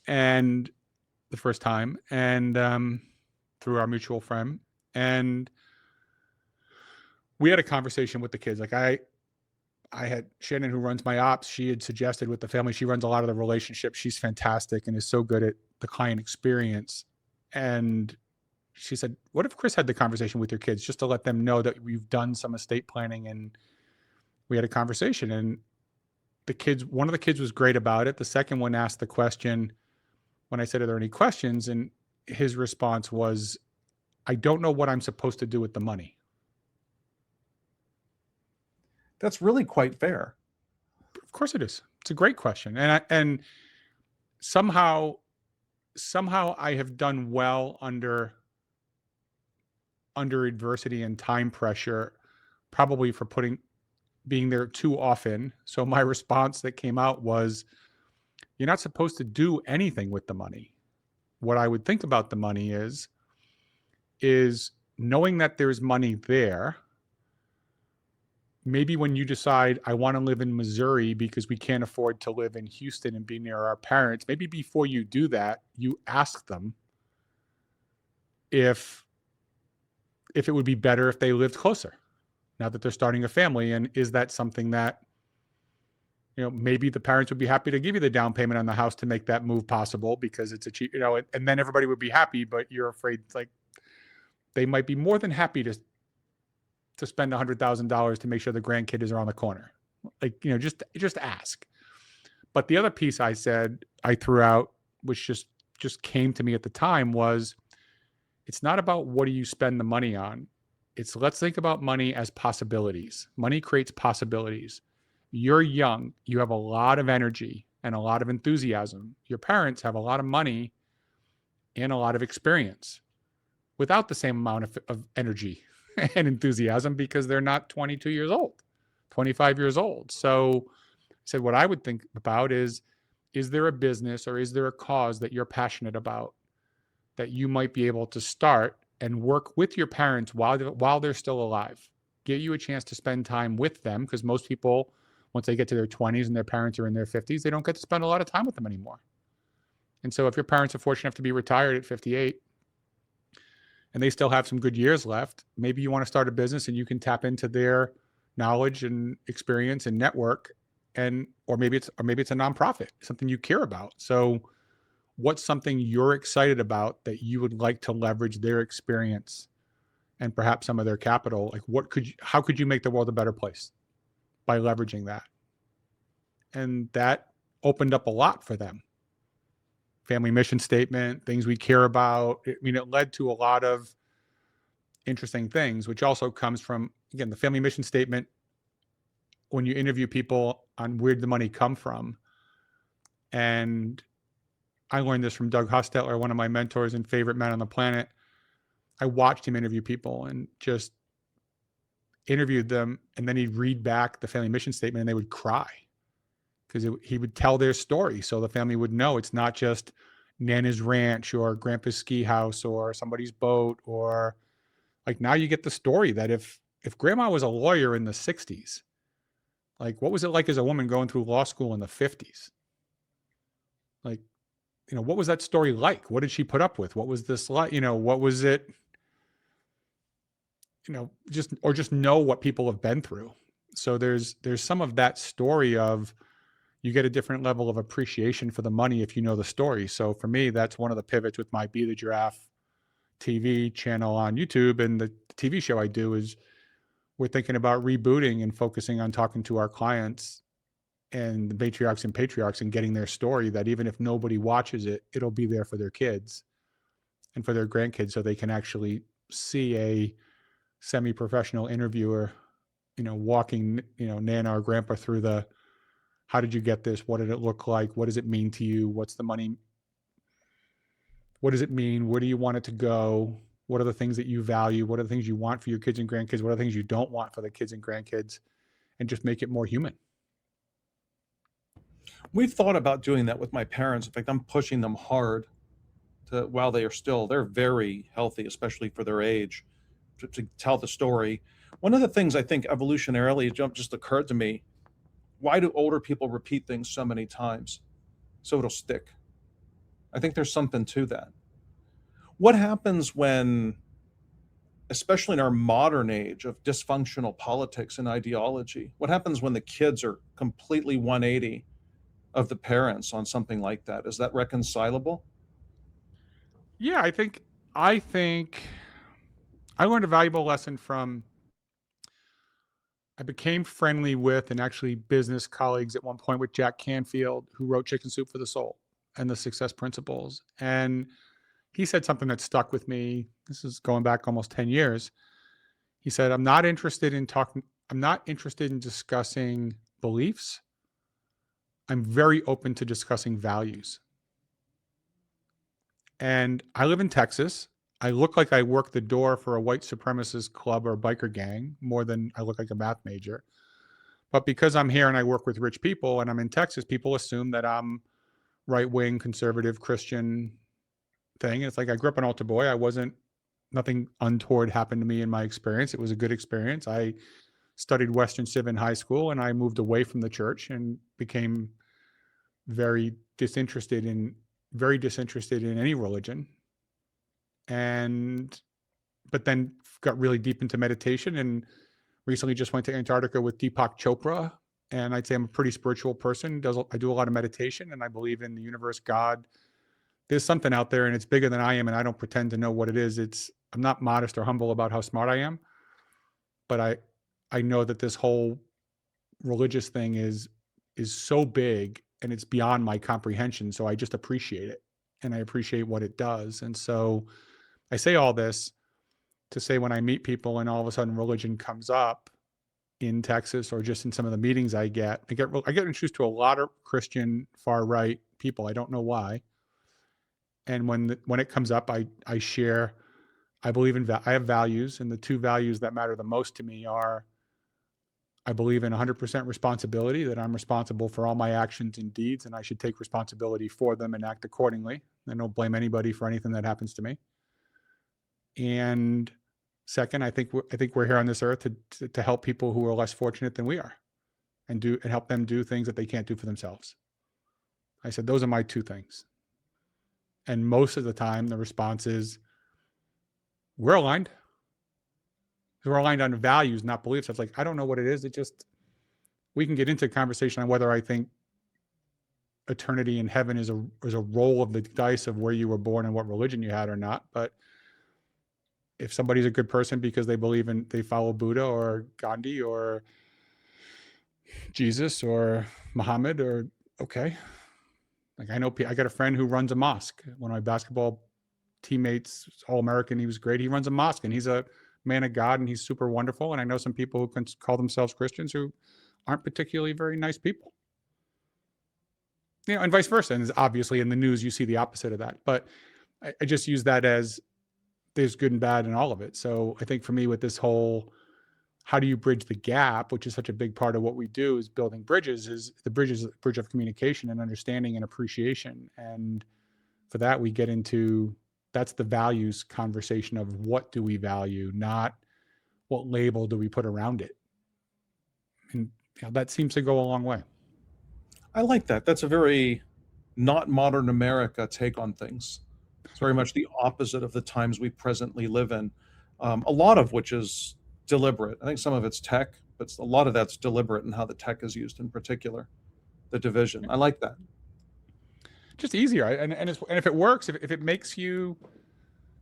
and the first time, and through our mutual friend. And we had a conversation with the kids. Like, I had Shannon, who runs my ops. She had suggested with the family, she runs a lot of the relationships. She's fantastic and is so good at the client experience. And she said, what if Chris had the conversation with your kids just to let them know that we've done some estate planning? And we had a conversation, and one of the kids was great about it. The second one asked the question when I said, are there any questions? And his response was, I don't know what I'm supposed to do with the money. That's really quite fair. Of course it is. It's a great question. And somehow I have done well under adversity and time pressure, probably for being there too often. So my response that came out was, you're not supposed to do anything with the money. What I would think about the money is knowing that there's money there. Maybe when you decide, I want to live in Missouri because we can't afford to live in Houston and be near our parents, maybe before you do that, you ask them if it would be better if they lived closer now that they're starting a family. And is that something that, maybe the parents would be happy to give you the down payment on the house to make that move possible because it's a cheap, and then everybody would be happy, but you're afraid like they might be more than happy to spend $100,000 to make sure the grandkid is around the corner. Like, just ask. But the other piece I threw out, which just came to me at the time, was it's not about what do you spend the money on. It's let's think about money as possibilities. Money creates possibilities. You're young. You have a lot of energy and a lot of enthusiasm. Your parents have a lot of money and a lot of experience without the same amount of energy and enthusiasm because they're not 22 years old, 25 years old. So I said, what I would think about is there a business or is there a cause that you're passionate about that you might be able to start and work with your parents while they're still alive? Give you a chance to spend time with them, because most people, once they get to their 20s and their parents are in their 50s, they don't get to spend a lot of time with them anymore. And so if your parents are fortunate enough to be retired at 58 and they still have some good years left, maybe you want to start a business and you can tap into their knowledge and experience and network, or maybe it's a nonprofit, something you care about. So what's something you're excited about that you would like to leverage their experience and perhaps some of their capital? Like how could you make the world a better place by leveraging that? And that opened up a lot for them. Family mission statement, things we care about. I mean, it led to a lot of interesting things, which also comes from, again, the family mission statement. When you interview people on where did the money come from, and I learned this from Doug Hostetler, one of my mentors and favorite men on the planet. I watched him interview people and just interviewed them, and then he'd read back the family mission statement and they would cry because he would tell their story. So the family would know it's not just Nana's ranch or Grandpa's ski house or somebody's boat, or like now you get the story that if Grandma was a lawyer in the 60s, like what was it like as a woman going through law school in the 50s? Like, what was that story like? What did she put up with? What was this like? What was it? Just know what people have been through. So there's some of that story of, you get a different level of appreciation for the money if you know the story. So for me, that's one of the pivots with my Be the Giraffe TV channel on YouTube, and the TV show I do is we're thinking about rebooting and focusing on talking to our clients and the matriarchs and patriarchs and getting their story, that even if nobody watches it, it'll be there for their kids and for their grandkids, so they can actually see a semi-professional interviewer, walking, Nana or Grandpa through the, how did you get this? What did it look like? What does it mean to you? What's the money? What does it mean? Where do you want it to go? What are the things that you value? What are the things you want for your kids and grandkids? What are the things you don't want for the kids and grandkids? And just make it more human. We've thought about doing that with my parents. In fact, I'm pushing them hard while they're very healthy, especially for their age, to tell the story. One of the things I think evolutionarily just occurred to me, why do older people repeat things so many times? So it'll stick. I think there's something to that. What happens when, especially in our modern age of dysfunctional politics and ideology, what happens when the kids are completely 180 of the parents on something like that? Is that reconcilable? Yeah, I think I learned a valuable lesson from I became friendly with and actually business colleagues at one point with Jack Canfield, who wrote Chicken Soup for the Soul and the Success Principles. And he said something that stuck with me. This is going back almost 10 years. He said, I'm not interested in discussing beliefs. I'm very open to discussing values. And I live in Texas. I look like I work the door for a white supremacist club or biker gang more than I look like a math major. But because I'm here and I work with rich people and I'm in Texas, people assume that I'm right wing, conservative, Christian thing. It's like I grew up an altar boy. I wasn't, nothing untoward happened to me in my experience. It was a good experience. I studied Western Civ in high school and I moved away from the church and became very disinterested in any religion. And but then got really deep into meditation and recently just went to Antarctica with Deepak Chopra. And I'd say I'm a pretty spiritual person. I do a lot of meditation and I believe in the universe, God. There's something out there and it's bigger than I am. And I don't pretend to know what it is. I'm not modest or humble about how smart I am, but I know that this whole religious thing is so big and it's beyond my comprehension. So I just appreciate it and I appreciate what it does. And so I say all this to say when I meet people and all of a sudden religion comes up in Texas or just in some of the meetings I get introduced to a lot of Christian far right people. I don't know why. And when it comes up, I share. I believe I have values, and the two values that matter the most to me are I believe in 100% responsibility, that I'm responsible for all my actions and deeds, and I should take responsibility for them and act accordingly. I don't blame anybody for anything that happens to me. And second, I think we're here on this earth to help people who are less fortunate than we are, and help them do things that they can't do for themselves. I said those are my two things. And most of the time, the response is, we're aligned. We're aligned on values, not beliefs. I was like, I don't know what it is. We can get into a conversation on whether I think eternity in heaven is a roll of the dice of where you were born and what religion you had or not. But if somebody's a good person because they follow Buddha or Gandhi or Jesus or Muhammad, or okay. Like I got a friend who runs a mosque. One of my basketball teammates, All-American, he was great. He runs a mosque and he's a man of God and he's super wonderful. And I know some people who can call themselves Christians who aren't particularly very nice people. And vice versa. And obviously in the news, you see the opposite of that. But I just use that as there's good and bad in all of it. So I think for me with this whole, how do you bridge the gap, which is such a big part of what we do is building bridges, is the bridge of communication and understanding and appreciation. And for that, we get into, that's the values conversation of what do we value, not what label do we put around it. And that seems to go a long way. I like that. That's a very not modern America take on things. It's very much the opposite of the times we presently live in. A lot of which is deliberate. I think some of it's tech, but a lot of that's deliberate in how the tech is used in particular, the division. I like that. Just easier. And if it works, if it makes you,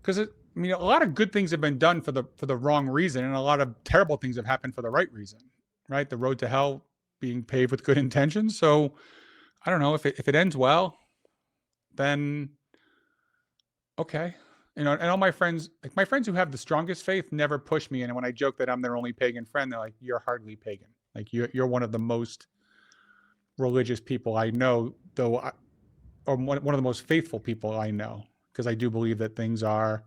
because a lot of good things have been done for the wrong reason, and a lot of terrible things have happened for the right reason, right? The road to hell being paved with good intentions. So I don't know if it ends well, then okay. And all my friends, like my friends who have the strongest faith, never push me. And when I joke that I'm their only pagan friend, they're like, "You're hardly pagan. Like you're one of the most religious people I know, though, or one of the most faithful people I know, because I do believe that things are."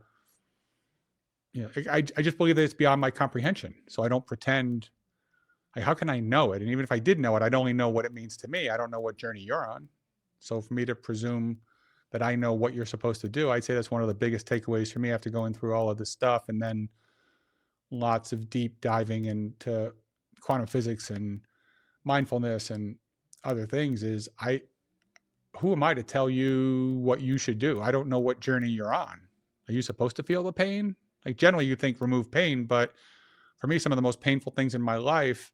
I just believe that it's beyond my comprehension. So I don't pretend. Like, how can I know it? And even if I did know it, I'd only know what it means to me. I don't know what journey you're on. So for me to presume that I know what you're supposed to do, I'd say that's one of the biggest takeaways for me after going through all of this stuff and then lots of deep diving into quantum physics and mindfulness and other things is who am I to tell you what you should do? I don't know what journey you're on. Are you supposed to feel the pain? Like generally you think remove pain, but for me, some of the most painful things in my life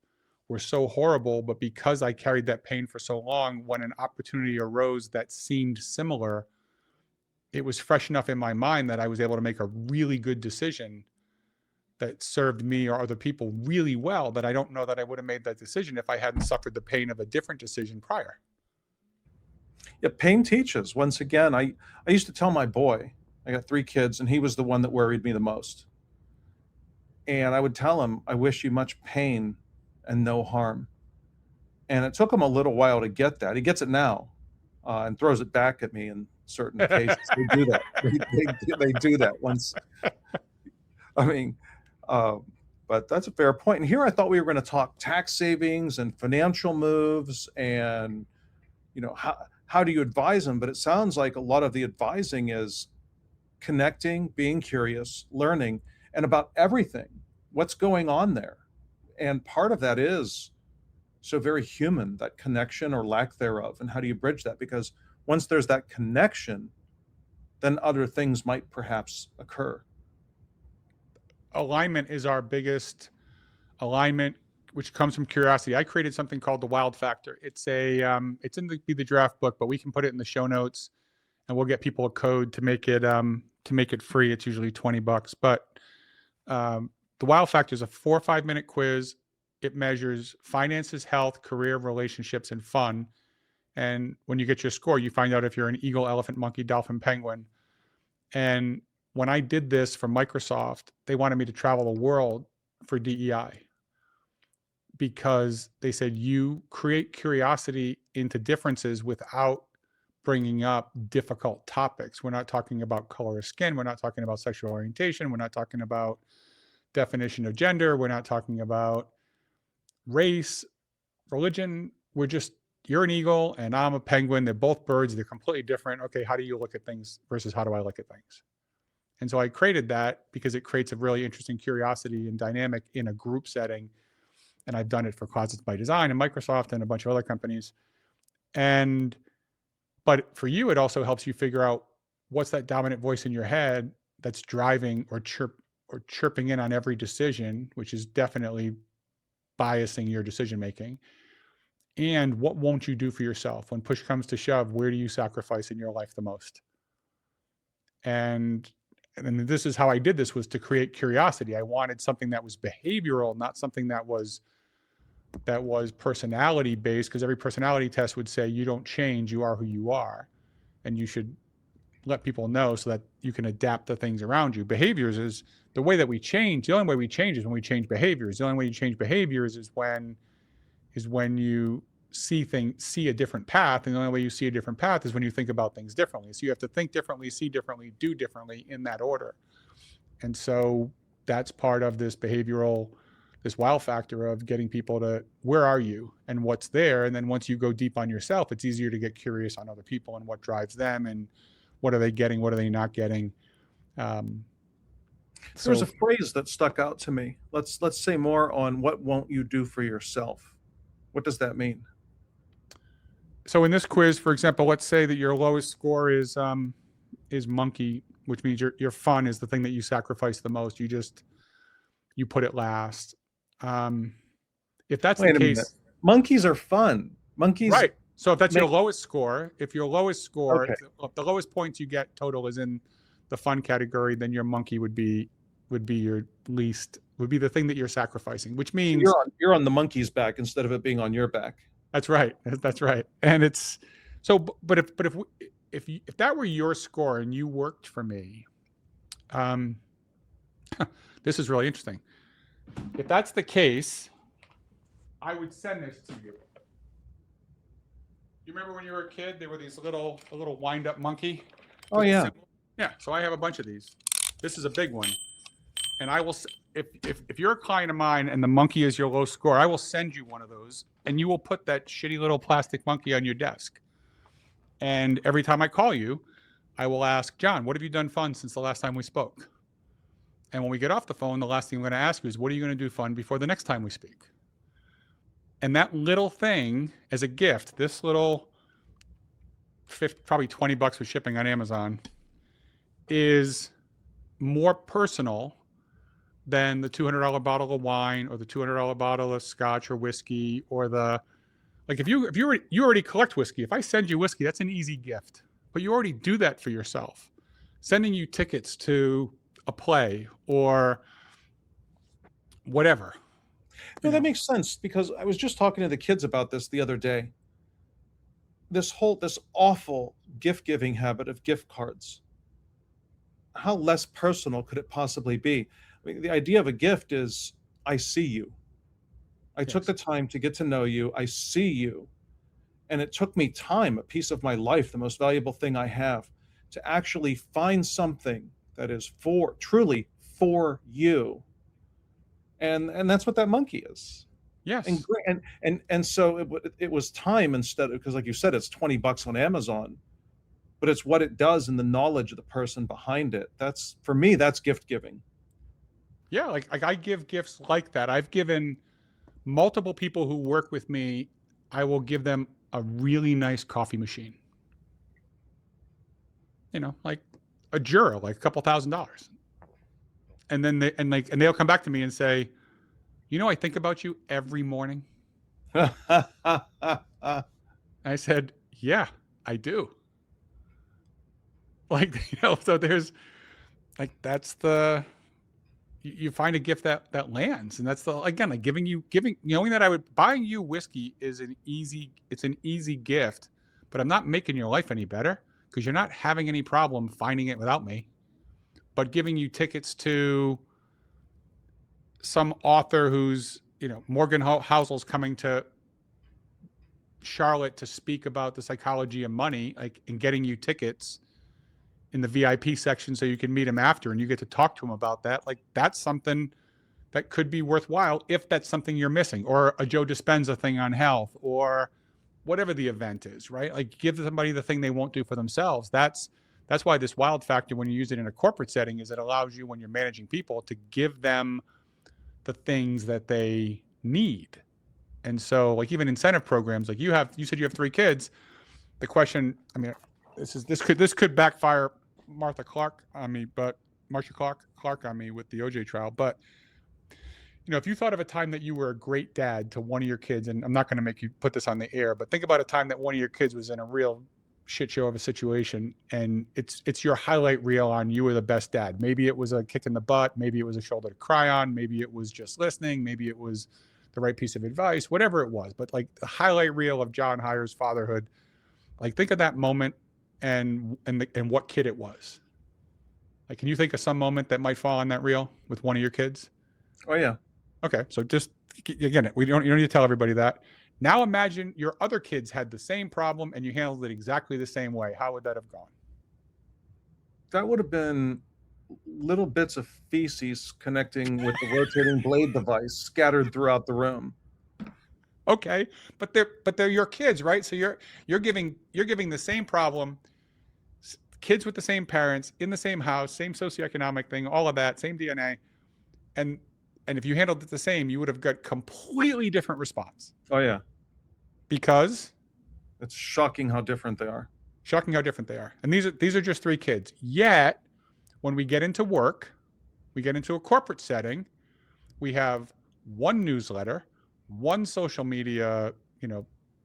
were so horrible, but because I carried that pain for so long, when an opportunity arose that seemed similar, it was fresh enough in my mind that I was able to make a really good decision that served me or other people really well, that I don't know that I would have made that decision if I hadn't suffered the pain of a different decision prior. Yeah, pain teaches. Once again, I used to tell my boy, I got 3 kids, and he was the one that worried me the most. And I would tell him, I wish you much pain and no harm. And it took him a little while to get that. He gets it now, and throws it back at me in certain cases. They do that. They do that once. I mean, but that's a fair point. And here I thought we were going to talk tax savings and financial moves, and how do you advise them? But it sounds like a lot of the advising is connecting, being curious, learning, and about everything, what's going on there. And part of that is so very human, that connection or lack thereof. And how do you bridge that? Because once there's that connection, then other things might perhaps occur. Alignment is our biggest alignment, which comes from curiosity. I created something called the Wild Factor. It's it's in the Be the Giraffe book, but we can put it in the show notes, and we'll get people a code to make it free. It's usually $20, but the Wild Factor is a 4 or 5 minute quiz. It measures finances, health, career, relationships, and fun. And when you get your score, you find out if you're an eagle, elephant, monkey, dolphin, penguin. And when I did this for Microsoft, they wanted me to travel the world for DEI, because they said you create curiosity into differences without bringing up difficult topics. We're not talking about color of skin. We're not talking about sexual orientation. We're not talking about definition of gender. We're not talking about race, religion. We're just, you're an eagle and I'm a penguin. They're both birds. They're completely different. Okay, how do you look at things versus how do I look at things? And so I created that because it creates a really interesting curiosity and dynamic in a group setting. And I've done it for Closets by Design and Microsoft and a bunch of other companies. But for you, it also helps you figure out what's that dominant voice in your head that's driving or chirping in on every decision, which is definitely biasing your decision making. And what won't you do for yourself? When push comes to shove, where do you sacrifice in your life the most? And this is how I did this, was to create curiosity. I wanted something that was behavioral, not something that was personality based, because every personality test would say you don't change, you are who you are. And you should let people know so that you can adapt the things around you. Behaviors is the way that we change. The only way we change is when we change behaviors. The only way you change behaviors is when you see a different path. And the only way you see a different path is when you think about things differently. So you have to think differently, see differently, do differently in that order. And so that's part of this behavioral, this wow factor of getting people to, where are you and what's there? And then once you go deep on yourself, it's easier to get curious on other people and what drives them and what are they getting, what are they not getting. There's a phrase that stuck out to me. Let's say more on what won't you do for yourself. What does that mean? So in this quiz, for example, let's say that your lowest score is monkey, which means your fun is the thing that you sacrifice the most. You put it last. If that's the case, monkeys are fun. Monkeys, right? So if that's your lowest score, if the lowest points you get total is in the fun category, then your monkey would be your least, would be the thing that you're sacrificing, which means you're on the monkey's back instead of it being on your back. That's right. That's right. And it's so, but if that were your score and you worked for me, this is really interesting. If that's the case, I would send this to you. You remember when you were a kid, there were these a little wind-up monkey? Oh, yeah. Symbol? Yeah. So I have a bunch of these. This is a big one. And I will, if you're a client of mine and the monkey is your low score, I will send you one of those and you will put that shitty little plastic monkey on your desk. And every time I call you, I will ask, John, what have you done fun since the last time we spoke? And when we get off the phone, the last thing I'm going to ask you is, what are you going to do fun before the next time we speak? And that little thing as a gift, this little probably $20 with shipping on Amazon, is more personal than the $200 bottle of wine or the $200 bottle of scotch or whiskey, or if you already collect whiskey. If I send you whiskey, that's an easy gift, but you already do that for yourself. sending you tickets to a play or whatever. No, that makes sense, because I was just talking to the kids about this the other day. This awful gift giving habit of gift cards. How less personal could it possibly be? I mean, the idea of a gift is, I see you. I took Yes. the time to get to know you. I see you. And it took me time, a piece of my life, the most valuable thing I have, to actually find something that is truly for you. And that's what that monkey is. And Yes. so it was time, instead of, because like you said, it's $20 on Amazon, but it's what it does and the knowledge of the person behind it. That's, for me, that's gift giving. Yeah. Like I give gifts like that. I've given multiple people who work with me, I will give them a really nice coffee machine. Like a Jura, like a couple $1,000. And then they'll come back to me and say, I think about you every morning. I said, yeah, I do. Like, so there's like, that's you find a gift that lands. And that's again, like knowing that buying you whiskey is an easy gift, but I'm not making your life any better because you're not having any problem finding it without me. But giving you tickets to some author who's, Morgan Housel's coming to Charlotte to speak about the psychology of money, like, and getting you tickets in the VIP section so you can meet him after and you get to talk to him about that. Like, that's something that could be worthwhile if that's something you're missing, or a Joe Dispenza thing on health, or whatever the event is, right? Like, give somebody the thing they won't do for themselves. That's why this wild factor, when you use it in a corporate setting, is it allows you, when you're managing people, to give them the things that they need. And so, like, even incentive programs, like you said you have 3 kids. The question, I mean, this could backfire Marcia Clark on me with the OJ trial. But if you thought of a time that you were a great dad to one of your kids, and I'm not going to make you put this on the air, but think about a time that one of your kids was in a real shit show of a situation, and it's your highlight reel on you were the best dad. Maybe it was a kick in the butt, maybe it was a shoulder to cry on, maybe it was just listening, maybe it was the right piece of advice, whatever it was. But like the highlight reel of John Hyre's fatherhood, like think of that moment and what kid it was. Like, can you think of some moment that might fall on that reel with one of your kids? Oh yeah. Okay, so just again, you don't need to tell everybody that. Now imagine your other kids had the same problem and you handled it exactly the same way. How would that have gone? That would have been little bits of feces connecting with the rotating blade device scattered throughout the room. Okay, but they're your kids, right? So you're giving the same problem, kids with the same parents in the same house, same socioeconomic thing, all of that, same DNA, and if you handled it the same, you would have got completely different response. Oh yeah, because it's shocking how different they are. Shocking how different they are. And these are just 3 kids. Yet, when we get into work, we get into a corporate setting, we have one newsletter, one social media,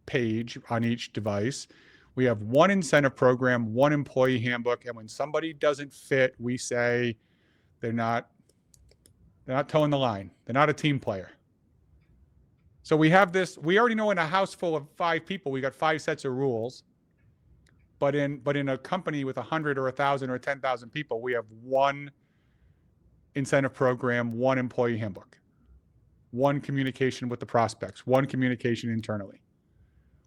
page on each device. We have one incentive program, one employee handbook, and when somebody doesn't fit, we say they're not towing the line. They're not a team player. So we have this. We already know in a house full of 5 people, we got 5 sets of rules. But in a company with 100 or 1,000 or 10,000 people, we have one incentive program, one employee handbook, one communication with the prospects, one communication internally.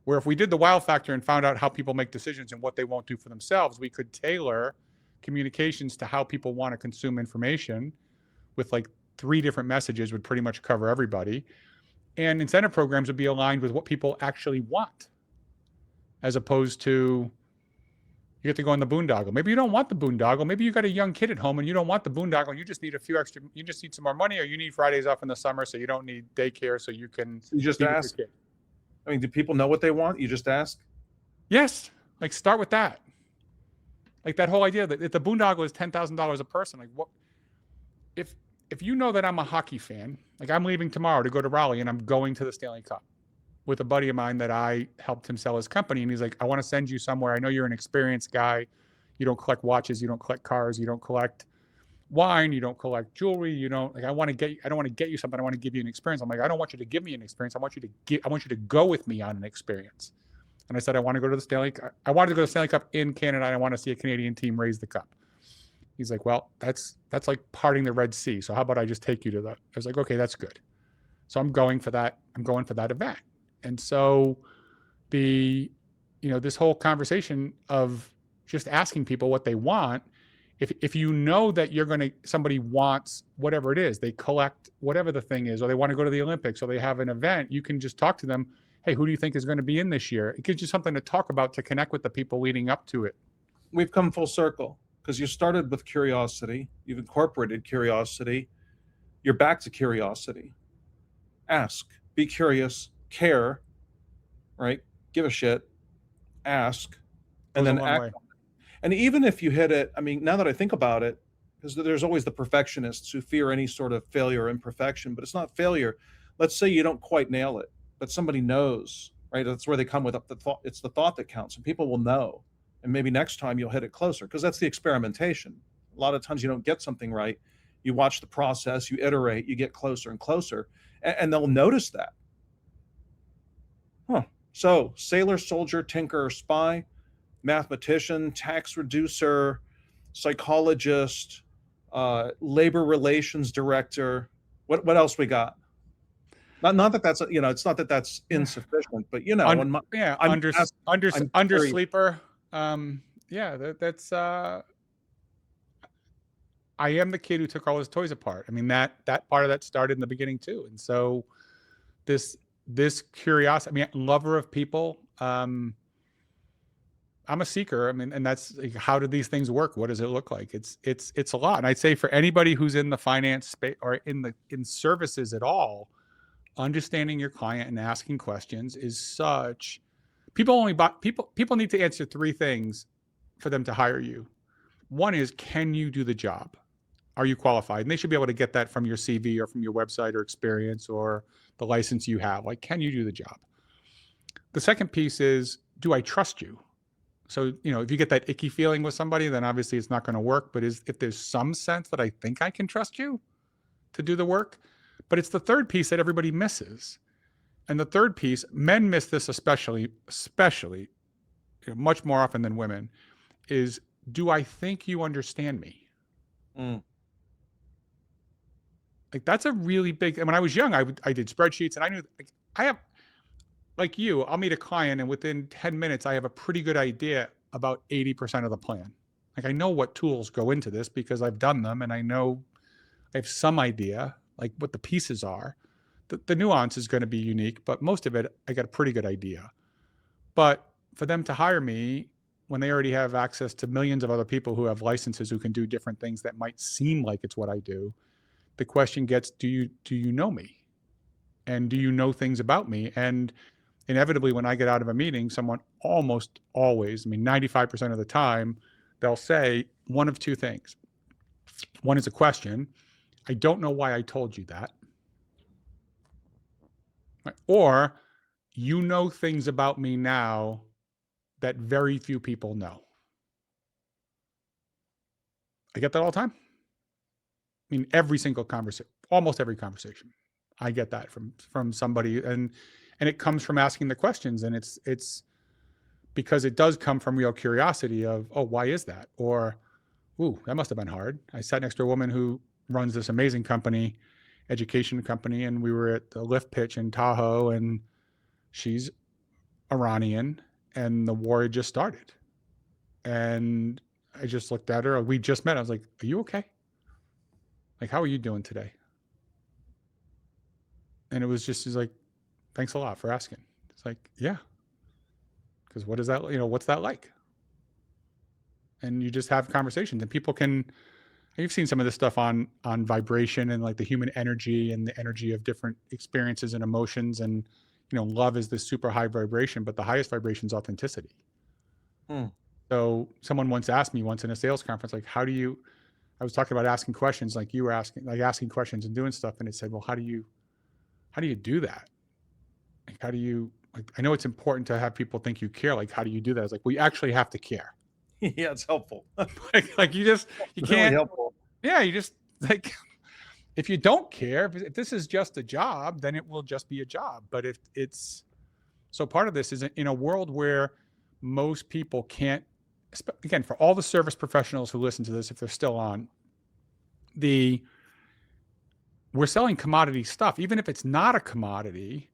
Where if we did the wow factor and found out how people make decisions and what they won't do for themselves, we could tailor communications to how people want to consume information with like 3 different messages would pretty much cover everybody. And incentive programs would be aligned with what people actually want, as opposed to you get to go on the boondoggle. Maybe you don't want the boondoggle. Maybe you got a young kid at home and you don't want the boondoggle. You just need you just need some more money, or you need Fridays off in the summer so you don't need daycare so you can. You just ask. I mean, do people know what they want? You just ask? Yes. Like, start with that. Like that whole idea that if the boondoggle is $10,000 a person, like what if you know that I'm a hockey fan, like I'm leaving tomorrow to go to Raleigh and I'm going to the Stanley Cup with a buddy of mine that I helped him sell his company. And he's like, I want to send you somewhere. I know you're an experienced guy. You don't collect watches, you don't collect cars, you don't collect wine, you don't collect jewelry, you don't like I don't want to get you something, I want to give you an experience. I'm like, I don't want you to give me an experience. I want you to go with me on an experience. And I said, I want to go to the Stanley Cup. I wanted to go to the Stanley Cup in Canada, and I want to see a Canadian team raise the cup. He's like, well, that's like parting the Red Sea. So how about I just take you to that? I was like, okay, that's good. So I'm going for that event. And so this whole conversation of just asking people what they want, if you know that somebody wants whatever it is, they collect whatever the thing is, or they want to go to the Olympics, or they have an event, you can just talk to them. Hey, who do you think is going to be in this year? It gives you something to talk about to connect with the people leading up to it. We've come full circle because you started with curiosity. You've incorporated curiosity. You're back to curiosity. Ask, be curious, care, right? Give a shit, ask, and then act. And even if you hit it, I mean, now that I think about it, because there's always the perfectionists who fear any sort of failure or imperfection, but it's not failure. Let's say you don't quite nail it, but somebody knows, right? That's where they come with the thought. It's the thought that counts, and people will know. And maybe next time you'll hit it closer, because that's the experimentation. A lot of times you don't get something right. You watch the process, you iterate, you get closer and closer, and they'll notice that. So sailor, soldier, tinker, spy, mathematician, tax reducer, psychologist, labor relations director. What else we got? Not that that's it's not that that's insufficient, but undersleeper. That's I am the kid who took all his toys apart. I mean, that part of that started in the beginning too. And so this curiosity, I mean, lover of people. I'm a seeker. I mean, and that's like, how do these things work? What does it look like? It's a lot. And I'd say for anybody who's in the finance space or in services at all, understanding your client and asking questions is such. People need to answer three things for them to hire you. One is, can you do the job? Are you qualified? And they should be able to get that from your CV or from your website or experience or the license you have. Like, can you do the job? The second piece is, do I trust you? So, if you get that icky feeling with somebody, then obviously it's not going to work. But if there's some sense that I think I can trust you to do the work, but it's the third piece that everybody misses. And the third piece, men miss this especially much more often than women, is, do I think you understand me? Like, that's a really big, and when I was young, I did spreadsheets, and I knew, like you, I'll meet a client, and within 10 minutes, I have a pretty good idea about 80% of the plan. Like, I know what tools go into this because I've done them, and I know I have some idea, like, what the pieces are. The nuance is going to be unique, but most of it, I got a pretty good idea. But for them to hire me when they already have access to millions of other people who have licenses who can do different things that might seem like it's what I do, the question gets, do you know me? And do you know things about me? And inevitably, when I get out of a meeting, someone almost always, 95% of the time, they'll say one of two things. One is a question. I don't know why I told you that. Or, you know things about me now that very few people know. I get that all the time. Every single conversation, almost every conversation, I get that from somebody, and it comes from asking the questions, and it's because it does come from real curiosity of, oh, why is that? Or, ooh, that must have been hard. I sat next to a woman who runs this amazing company, education company, and we were at the lift pitch in Tahoe, and she's Iranian, and the war had just started. And I just looked at her. We just met. I was like, are you okay? Like, how are you doing today? And it was just, she's like, thanks a lot for asking. It's like, yeah. Because what is that, what's that like? And you just have conversations, and people can, you've seen some of this stuff on vibration and like the human energy and the energy of different experiences and emotions. And, love is this super high vibration, but the highest vibration is authenticity. So someone once asked me in a sales conference, like, I was talking about asking questions like you were asking, like asking questions and doing stuff. And it said, well, how do you do that? Like, how do you, like, I know it's important to have people think you care. Like, how do you do that? It's like, well, you actually have to care. Yeah, it's helpful. Like you Really can't, helpful. yeah, you just like, if you don't care, if this is just a job, then it will just be a job. But if it's, so part of this is in a world where most people can't, again, for all the service professionals who listen to this, if they're still on, the we're selling commodity stuff. Even if it's not a commodity,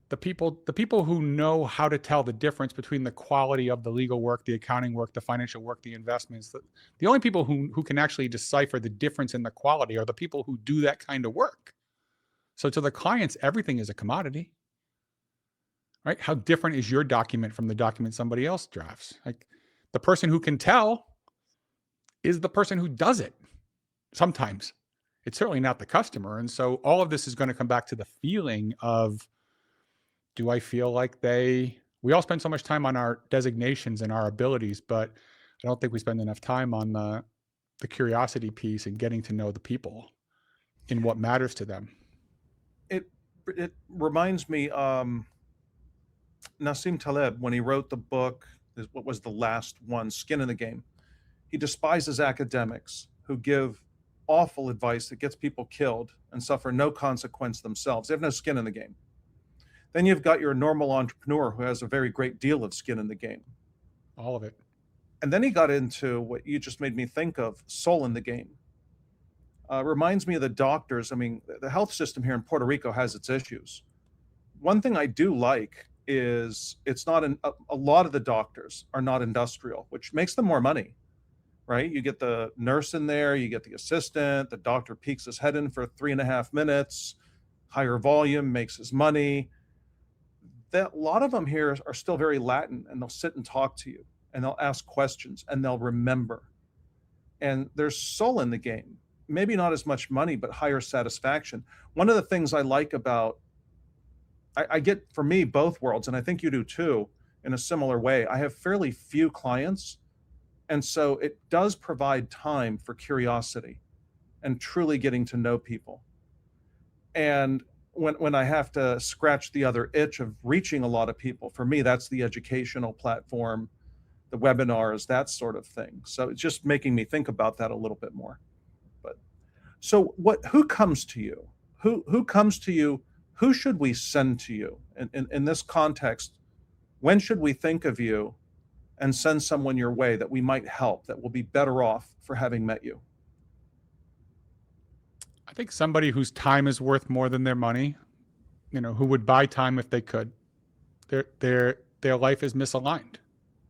the people who know how to tell the difference between the quality of the legal work, the accounting work, the financial work, the investments, the only people who can actually decipher the difference in the quality are the people who do that kind of work. So to the clients, everything is a commodity, right? How different is your document from the document somebody else drafts? Like, the person who can tell is the person who does it. Sometimes it's certainly not the customer. And so all of this is going to come back to the feeling of, do I feel like we all spend so much time on our designations and our abilities, but I don't think we spend enough time on the curiosity piece and getting to know the people in what matters to them. It reminds me, Nassim Taleb, when he wrote the book, what was the last one, Skin in the Game. He despises academics who give awful advice that gets people killed and suffer no consequence themselves. They have no skin in the game. Then you've got your normal entrepreneur who has a very great deal of skin in the game. All of it. And then he got into what you just made me think of, soul in the game. Reminds me of the doctors. I mean, the health system here in Puerto Rico has its issues. One thing I do like is it's not a lot of the doctors are not industrial, which makes them more money, right? You get the nurse in there, you get the assistant, the doctor peeks his head in for 3.5 minutes, higher volume, makes his money. That a lot of them here are still very Latin, and they'll sit and talk to you and they'll ask questions and they'll remember. And there's soul in the game. Maybe not as much money, but higher satisfaction. One of the things I like about, I get, for me, both worlds, and I think you do too, in a similar way. I have fairly few clients, and so it does provide time for curiosity and truly getting to know people. And when I have to scratch the other itch of reaching a lot of people, for me, that's the educational platform, the webinars, that sort of thing. So it's just making me think about that a little bit more. But so who comes to you? Who comes to you? Who should we send to you in this context? When should we think of you and send someone your way that we might help, that will be better off for having met you? I think somebody whose time is worth more than their money, who would buy time if they could. Their life is misaligned,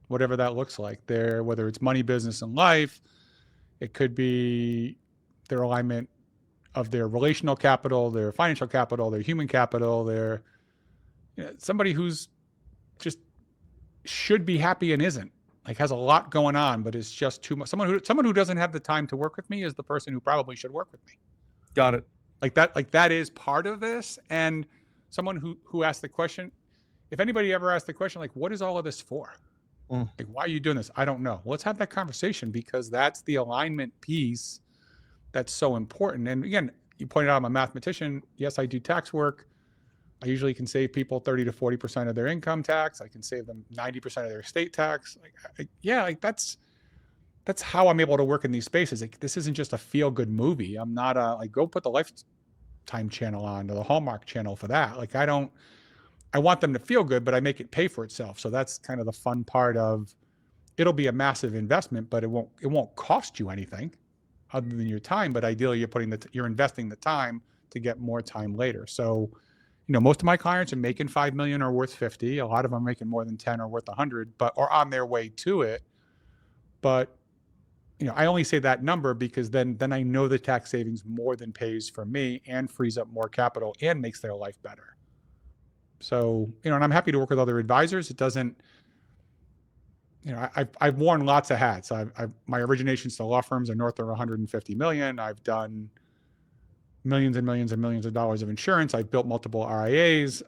whatever that looks like. Whether it's money, business, and life, it could be their alignment of their relational capital, their financial capital, their human capital. Their somebody who's just should be happy and isn't, like, has a lot going on, but it's just too much. Someone who doesn't have the time to work with me is the person who probably should work with me. Got it. Like that is part of this. And someone who asked the question, if anybody ever asked the question, like, what is all of this for? Like, why are you doing this? I don't know. Well, let's have that conversation, because that's the alignment piece that's so important. And again, you pointed out I'm a mathematician. Yes, I do tax work. I usually can save people 30 to 40% of their income tax. I can save them 90% of their estate tax. That's how I'm able to work in these spaces. Like, this isn't just a feel-good movie. I'm not go put the Lifetime channel on, or the Hallmark channel for that. Like, I want them to feel good, but I make it pay for itself. So that's kind of the fun part of, it'll be a massive investment, but it won't cost you anything other than your time. But ideally, you're investing the time to get more time later. So, most of my clients are making 5 million or worth 50. A lot of them are making more than 10 or worth 100, or on their way to it. But, I only say that number because then I know the tax savings more than pays for me and frees up more capital and makes their life better. So, and I'm happy to work with other advisors. It doesn't, I've worn lots of hats. My originations to law firms are north of 150 million. I've done millions and millions and millions of dollars of insurance. I've built multiple RIAs.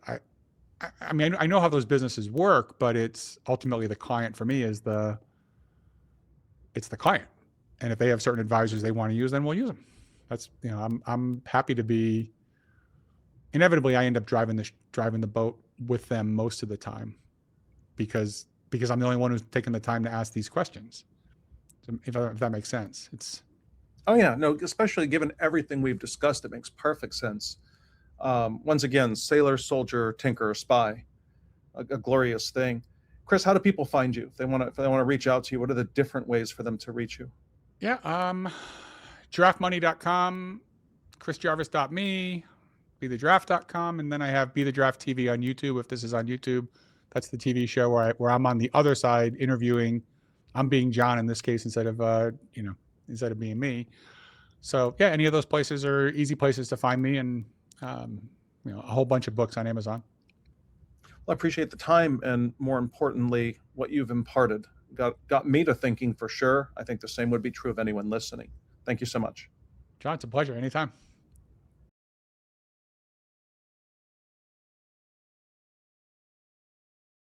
I mean, I know how those businesses work, but it's ultimately the client for me it's the client. And if they have certain advisors they want to use, then we'll use them. That's, I'm happy to be, inevitably I end up driving the boat with them most of the time, because I'm the only one who's taken the time to ask these questions. if that makes sense. It's Oh yeah, no, especially given everything we've discussed, it makes perfect sense. Once again, sailor, soldier, tinker, spy, a glorious thing. Chris, how do people find you if they want to reach out to you? What are the different ways for them to reach you? yeah. Giraffemoney.com, chrisjarvis.me, BeTheGiraffe.com, and then I have Be the Giraffe TV on YouTube. If this is on YouTube, that's the TV show where I'm on the other side interviewing. I'm being John in this case instead of instead of being me. So yeah, any of those places are easy places to find me, and a whole bunch of books on Amazon. Well, I appreciate the time, and more importantly, what you've imparted got me to thinking for sure. I think the same would be true of anyone listening. Thank you so much. John, it's a pleasure. Anytime.